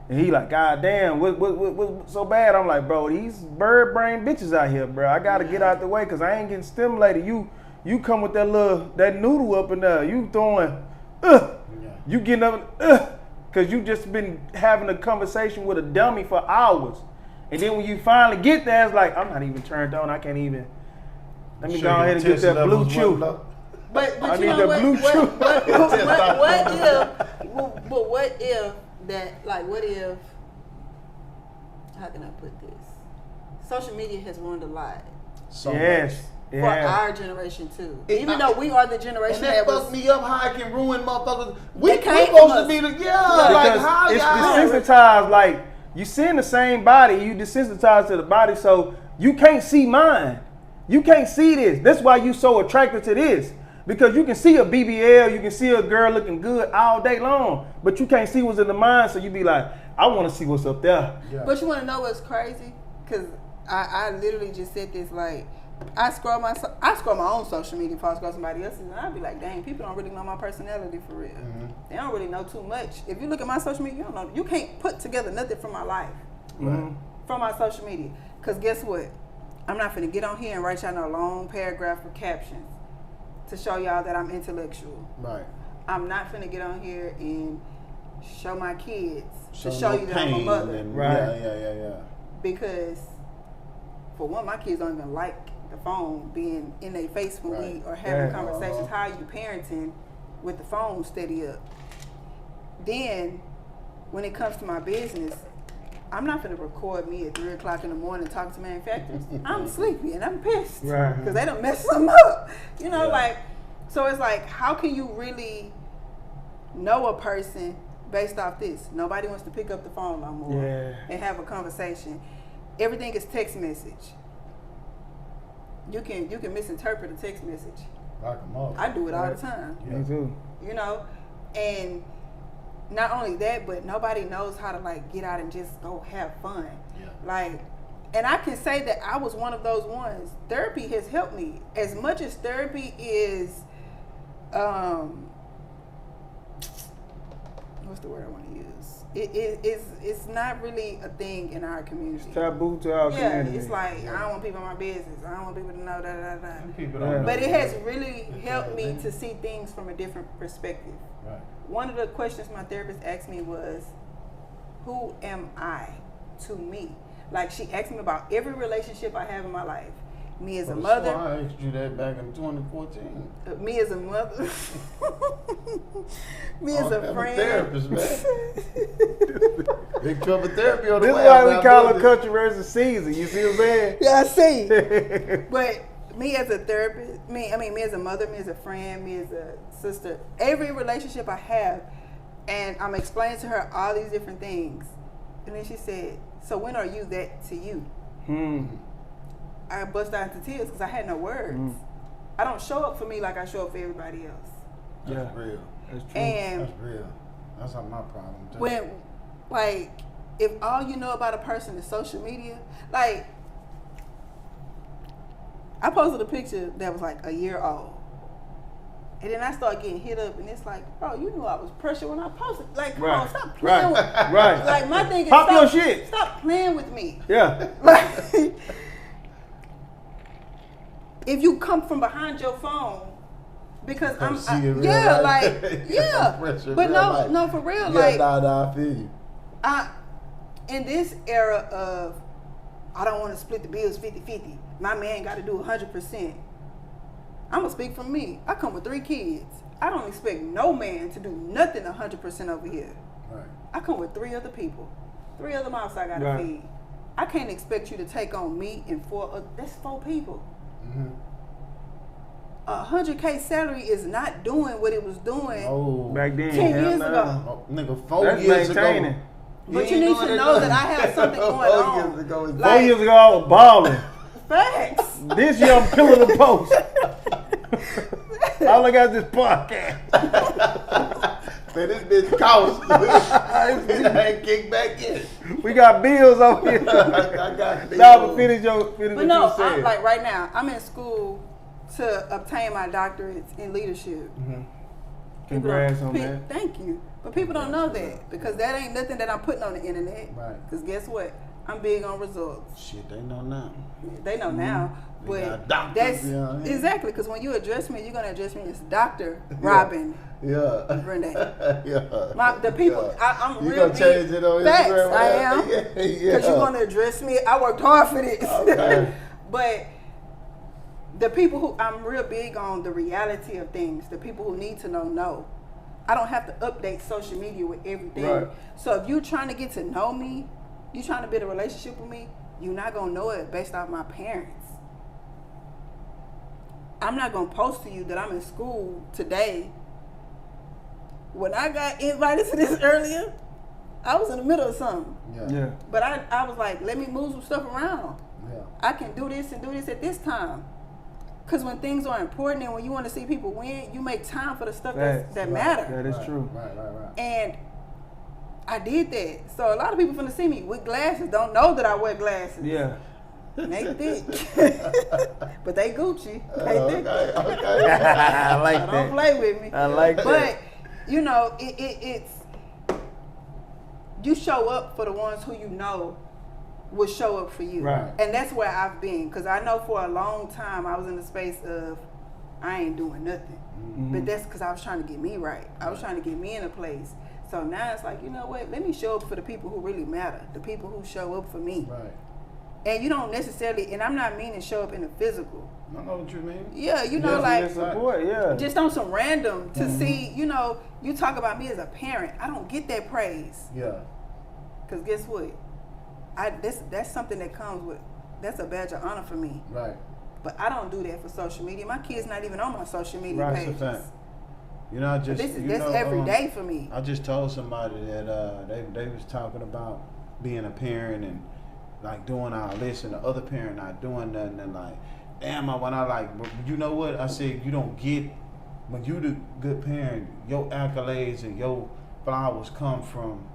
And he like, God damn, what's so bad? I'm like, bro, these bird brain bitches out here, bro. I gotta get out the way because I ain't getting stimulated. You come with that noodle up in there. You throwing, you getting up, because you just been having a conversation with a dummy for hours. And then when you finally get there, it's like, I'm not even turned on. I can't even. Let me go ahead and get that blue chew. But I you need know that blue chew. what if that, like, what if, how can I put this? Social media has ruined a lot. Yes. For our generation too. Even though we are the generation and that fucked me up how I can ruin motherfuckers. We supposed to be the like how it's y'all desensitized. Like you seeing the same body, you desensitized to the body, so you can't see mine. You can't see this. That's why you so attracted to this. Because you can see a BBL, you can see a girl looking good all day long, but you can't see what's in the mind, so you be like, I want to see what's up there. Yeah. But you want to know what's crazy? Because I literally just said this, like, I scroll my own social media before I scroll somebody else's, and I'd be like, dang, people don't really know my personality for real. Mm-hmm. They don't really know too much. If you look at my social media, you don't know. You can't put together nothing from my life from my social media. Because guess what? I'm not finna get on here and write y'all no long paragraph with captions to show y'all that I'm intellectual. Right. I'm not finna get on here and show my kids to show you that I'm a mother. Right. Yeah. Because for one, my kids don't even like the phone being in their face when we are having conversations. How are you parenting with the phone steady up? Then, when it comes to my business, I'm not going to record me at 3 o'clock in the morning talking to manufacturers. I'm sleepy and I'm pissed because they done messed something up. You know, like, so it's like, how can you really know a person based off this? Nobody wants to pick up the phone no more and have a conversation. Everything is text message. You can misinterpret a text message. I do it all the time. Me too. You know, and not only that, but nobody knows how to like get out and just go have fun. Yeah. Like, and I can say that I was one of those ones. Therapy has helped me as much as therapy is. What's the word I want to use? It's not really a thing in our community. It's taboo to our community. Yeah, it's like I don't want people in my business. I don't want people to know that. But it has really helped me to see things from a different perspective. Right. One of the questions my therapist asked me was, "Who am I to me?" Like she asked me about every relationship I have in my life. Me as a mother. I asked you that back in 2014. Me as a mother. Me as a friend. Therapist, man. Big trouble therapy on the way. This is why we call it country versus season. You see what I'm saying? Yeah, I see. But me as a therapist, me as a mother, me as a friend, me as a sister, every relationship I have, and I'm explaining to her all these different things. And then she said, "So when are you that to you?" I bust out into tears because I had no words. I don't show up for me like I show up for everybody else. That's real. That's true. And that's real. That's not my problem too. When, like, if all you know about a person is social media, like, I posted a picture that was like a year old. And then I started getting hit up, and it's like, bro, you knew I was pressured when I posted. Like, come on, stop playing with me. Like, my thing is, pop your shit. Stop playing with me. Yeah. Like, if you come from behind your phone, because but no, for real, like, I feel you. In this era of, I don't want to split the bills 50-50. My man got to do 100%. I'm going to speak for me. I come with 3 kids. I don't expect no man to do nothing 100% over here. Right. I come with 3 other people. 3 other mouths I got to feed. I can't expect you to take on me and that's 4 people. Mm-hmm. 100K salary is not doing what it was doing Back then, 10 years ago. Oh, nigga, 4 That's years maintaining. ago. But you need to know that I have something going on. 4 years ago. Four Like- years ago, I was balling. Facts. This year, I'm pillar the post. All I got is this podcast. Man, this bitch cost. I ain't kicked back in. We got bills over here. I got bills. Nah, but finish what But you no, said. I'm like right now, I'm in school to obtain my doctorates in leadership. Congrats on that. Thank you. But people don't know that because that ain't nothing that I'm putting on the internet. Right. Because guess what? I'm big on results. Shit, they know now. They know now. They got But doctors, that's you know what I mean? exactly because when you address me, you're gonna address me as Dr. Robin Yeah. Renee. Yeah. The people, Yeah. I'm You real gonna change it on Facts, Instagram? I am. Yeah. Because you're gonna address me. I worked hard for this. Okay. But the people who I'm real big on the reality of things. The people who need to know. I don't have to update social media with everything. Right. So if you're trying to get to know me, you're trying to build a relationship with me, you're not gonna know it based off my parents. I'm not gonna post to you that I'm in school today. When I got invited to this earlier, I was in the middle of something. Yeah. But I was like, let me move some stuff around. Yeah. I can do this and do this at this time. Because when things are important and when you want to see people win, you make time for the stuff that matter. That is true. Right. And I did that. So a lot of people finna see me with glasses don't know that I wear glasses. Yeah. And they thick. But they Gucci. They thick. Okay. I like Don't that. play with me. I like that. But, you know, it's you show up for the ones who you know will show up for you. Right. And that's where I've been. Because I know for a long time I was in the space of I ain't doing nothing. Mm-hmm. But that's because I was trying to get me right. I was trying to get me in a place. So now it's like, you know what? Let me show up for the people who really matter. The people who show up for me. Right. And you don't necessarily, and I'm not meaning show up in the physical. I know what you mean. Yeah, you know, Yeah, like support, yeah. just on some random to see, you know, you talk about me as a parent. I don't get that praise. Yeah. Because guess what? That's something that comes with, that's a badge of honor for me. Right. But I don't do that for social media. My kid's not even on my social media Right, pages. That's a fact. You know, I just That's every day for me. I just told somebody that they was talking about being a parent and like doing all this and the other parent not doing nothing and like, damn, when I like, you know what? I said, you don't get, when you the good parent, your accolades and your flowers come from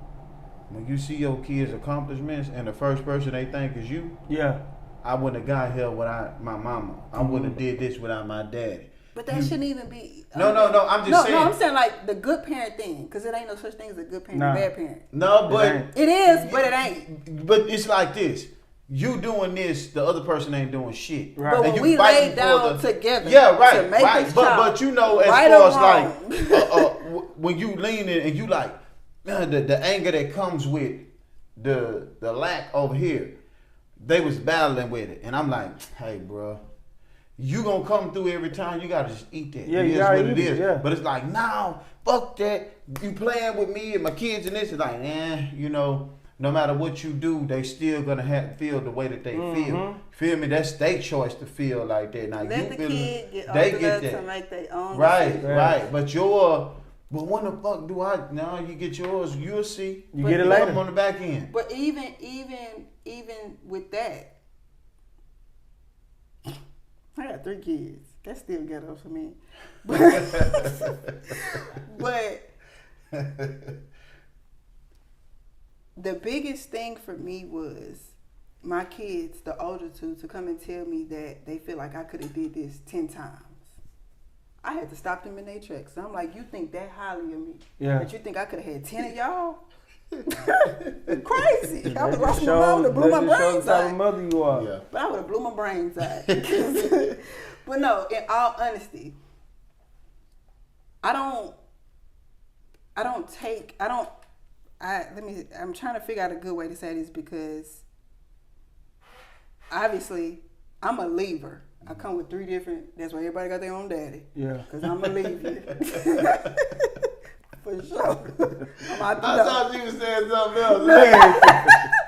when you see your kids' accomplishments and the first person they think is you. Yeah. I wouldn't have got here without my mama. I wouldn't have did this without my daddy. But that shouldn't even be. No, I'm just saying. No, I'm saying like the good parent thing. Because it ain't no such thing as a good parent and a bad parent. No, but It is, but it ain't. But it's like this. You doing this, the other person ain't doing shit. Right. But And when you we fighting laid for down together Yeah, right, to make right. this But child, you know, as right far or as wrong. like when you lean in and you like the anger that comes with the lack over here, they was battling with it, and I'm like, hey, bro. You gonna come through every time. You gotta just eat that. Yeah, it you is gotta what it eat it, is. yeah. But it's like, no, fuck that. You playing with me and my kids and this is like, you know, no matter what you do, they still gonna have to feel the way that they feel. Feel me? That's their choice to feel like that. Now Let you the feel kid get they old get enough that. to make their own Right, decisions. right. But when the fuck do I? Now you get yours. You'll see. You But get it I'm later. on the back end. But even with that, I got 3 kids. That's still ghetto for me. But the biggest thing for me was my kids, the older 2, to come and tell me that they feel like I could have did this 10 times. I had to stop them in their tracks. So I'm like, you think that highly of me? Yeah. That you think I could have had 10 of y'all? Crazy. I would have lost my Show- mind, would have blew my that just shows brains the type out. of mother you are. Yeah. But I would have blew my brains out. But no, in all honesty, I'm trying to figure out a good way to say this because obviously I'm a leaver. I come with 3 different, that's why everybody got their own daddy. Yeah. Because I'm a leaver. For sure. I thought you was saying something else.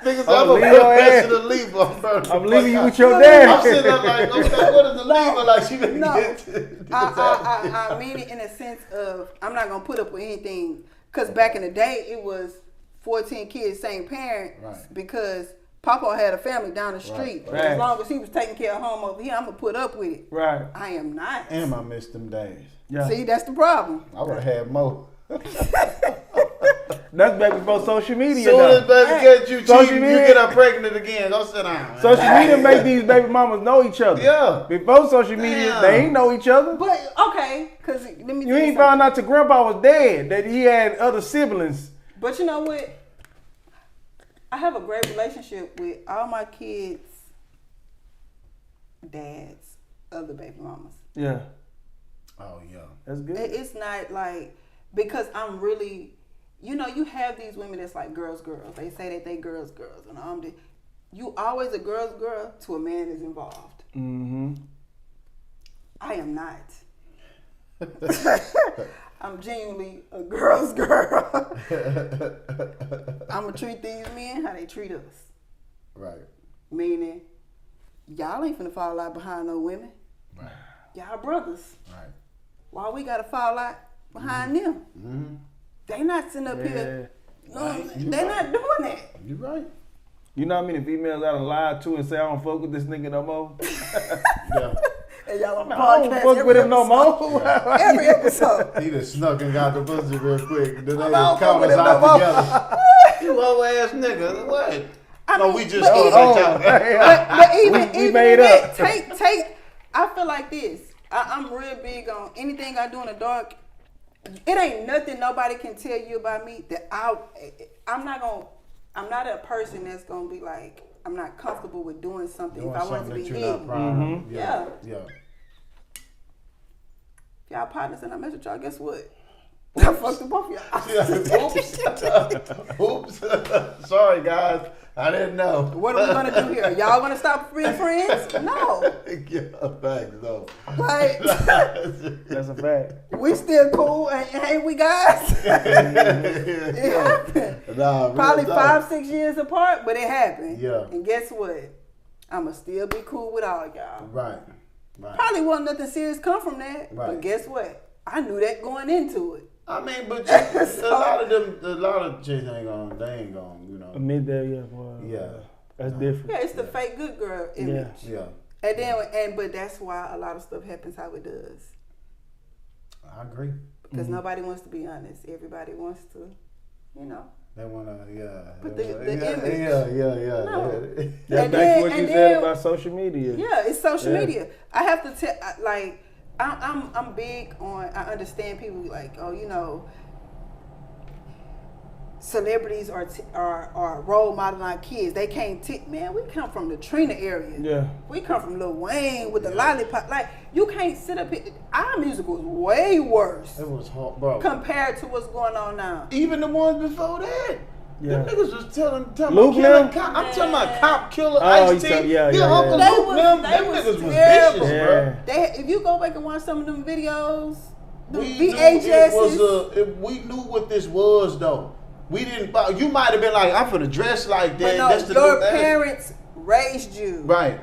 Niggas, I'm I'm a leave your ass. professional leaver. I'm leaving you with your dad. I'm sitting there like, okay, what is the lever? Like, she didn't No, get I mean it in a sense of I'm not gonna put up with anything. Cause back in the day it was 14 kids, same parent, Right. because Papa had a family down the street. Right. As long as he was taking care of home over here, I'm gonna put up with it. Right. I am not. And I missed them days. Yeah. See, that's the problem. I would have had more. That's back before social media. Soon as though. baby get you Social cheating, you media- get her pregnant again. Go sit down. Man. Social media make these baby mamas know each other. Yeah. Before social media, Damn. they ain't know each other. But okay, cause let me. You tell ain't something. found out your grandpa was dead, that he had other siblings. But you know what? I have a great relationship with all my kids' dads, other baby mamas. Yeah, Oh yeah. that's good. It's not like, because I'm really, you know, you have these women that's like girls. They say that they girls, and you always a girl's girl till a man is involved. Mm-hmm. I am not. I'm genuinely a girl's girl. I'm gonna treat these men how they treat us. Right. Meaning, y'all ain't finna fall out behind no women. Right. Y'all brothers. Right. Why we gotta fall out behind them? Mm-hmm. They not sitting up Yeah. here. No, Right. they not doing that. You right. You know how many females I done lied to and say I don't fuck with this nigga no more? Yeah. And y'all on the I podcast don't fuck every with him no episode. more. Every episode. He just snuck and got the pussy real quick. Then they don't just fuck caught with us him no out more. together. You old ass nigga. What? I No, mean, we just but caught even- each other. But even, We even made in up. that, take. I feel like this. I'm real big on anything I do in the dark. It ain't nothing nobody can tell you about me that I'm not a person that's gonna be like, I'm not comfortable with doing something Doing if I want it something to that be you're not me. proud of. Yeah. Yeah. If y'all partners and I mess with y'all, guess what? I fucked the both of y'all. Oops. Sorry, guys. I didn't know. What are we gonna do here? Y'all gonna stop being friends? No. Yeah, thanks, though. Like, That's a fact. we still cool, ain't we, guys? It happened. Nah, real Probably talk. 5-6 years apart, but it happened. Yeah. And guess what? I'ma still be cool with all y'all. Right. Right. Probably wasn't nothing serious come from that. Right. But guess what? I knew that going into it. I mean, but a lot of chicks ain't gonna, you know. Admit that, yeah. Boy. Yeah. That's different. Yeah, it's the fake good girl image. Yeah. And then, but that's why a lot of stuff happens how it does. I agree. Because nobody wants to be honest. Everybody wants to, you know. They wanna, yeah. But They the wanna- image. Yeah. No. That's And back to then- what you and said then- about social media. Yeah, it's social Yeah. media. I have to tell, like, I'm big on. I understand people like, oh, you know, celebrities are role modeling our kids. They can't man. We come from the Trina area. Yeah. We come from Lil Wayne with the lollipop. Like, you can't sit up here. Our music was way worse It was hard, bro. compared to what's going on now. Even the ones before that. Yeah. Them niggas was telling Luke about killing Lim? cop. I'm talking about cop killer, Oh, Ice-T. yeah, Uncle They Luke was- Lim, they them was niggas was terrible. vicious, Yeah. bro. If you go back and watch some of them videos, the We knew VHSs. we knew what this was though. We didn't. You might have been like, I'm finna dress like But that. no, That's the your new- parents raised you. Right.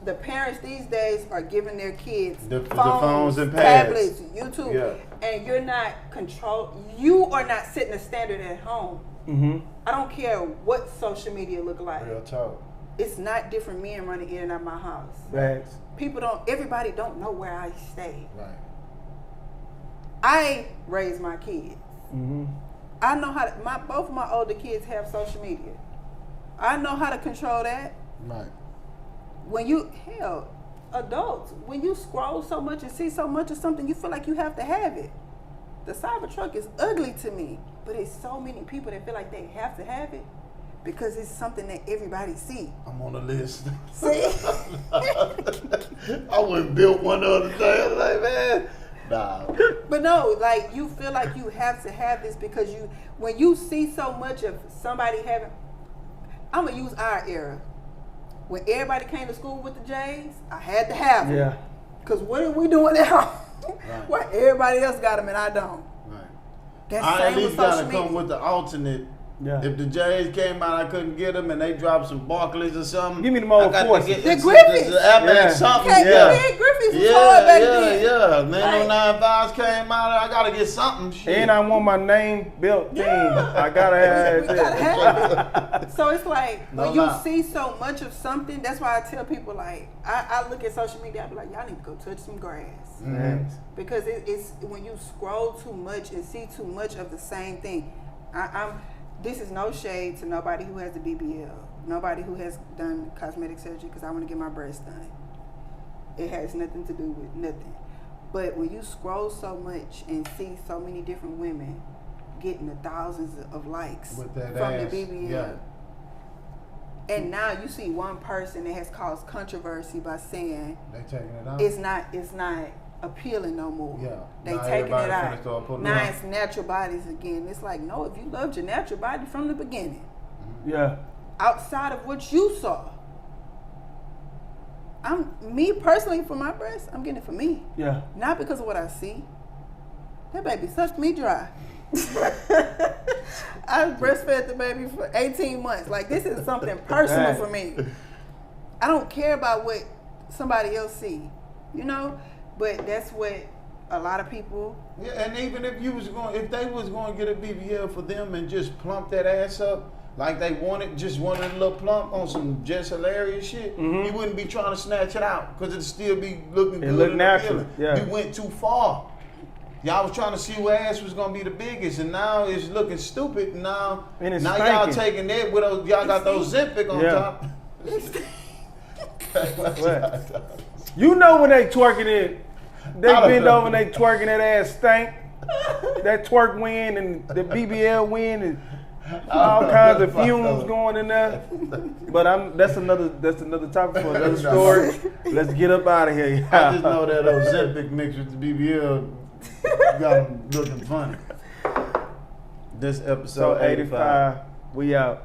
The parents these days are giving their kids The phones and pads. tablets, YouTube, Yeah. and you're not You are not setting a standard at home. Mm-hmm. I don't care what social media look like. Real talk. It's not different men running in and out my house. Facts. Everybody don't know where I stay. Right. I raise my kids. Mm-hmm. I know how to, both of my older kids have social media. I know how to control that. Right. When adults, when you scroll so much and see so much of something, you feel like you have to have it. The Cybertruck is ugly to me, but it's so many people that feel like they have to have it because it's something that everybody see. I'm on the list. See? I went and built one the other day. I was like, man, nah. But no, like, you feel like you have to have this because when you see so much of somebody having, I'm gonna use our era. When everybody came to school with the J's, I had to have them. Yeah. Cause what are we doing now? Right. Why everybody else got them and I don't? Right. That's I at same with least social gotta media. come with the alternate Yeah. If the Jays came out, I couldn't get them, and they dropped some Barclays or something. Give me them old I got to forces. get The Griffiths. Yeah. something. Can't Yeah. get Griffiths was hard back then. Yeah. Man, Like- 995s came out. I gotta get something. Shit. And I want my name built thing. I gotta have We it. gotta have it. So it's like No when you lie. see so much of something, that's why I tell people like I look at social media, I be like, y'all need to go touch some grass. Yes. Because it's when you scroll too much and see too much of the same thing. This is no shade to nobody who has a BBL, nobody who has done cosmetic surgery because I want to get my breasts done. It has nothing to do with nothing. But when you scroll so much and see so many different women getting the thousands of likes With that from ass, the BBL, yeah. and now you see one person that has caused controversy by saying They taking it out. it's not appealing no more. Yeah. They Now taking it everybody out. finna start putting Now it out. it's natural bodies again. It's like, no, if you loved your natural body from the beginning, Yeah. outside of what you saw, me personally for my breast, I'm getting it for me. Yeah. Not because of what I see. That baby sucked me dry. I breastfed the baby for 18 months. Like, this is something personal for me. I don't care about what somebody else see, you know? But that's what a lot of people. Yeah, and even if they was going to get a BBL for them and just plump that ass up like they wanted a little plump on some just hilarious shit, you wouldn't be trying to snatch it out because it'd still be looking good. look and natural, appealing. yeah. You went too far. Y'all was trying to see what ass was gonna be the biggest, and now it's looking stupid. And now And it's y'all stinking. taking that with those, y'all got those Zempic on Yeah. top. What? You know when they twerking it, they I don't bend know. over and they twerking that ass stink. That twerk wind and the BBL wind and all kinds of fumes going in there. But that's another topic for another story. Let's get up out of here. I just know that those Zempic mixed with the BBL got them looking funny. This episode So 85, we out.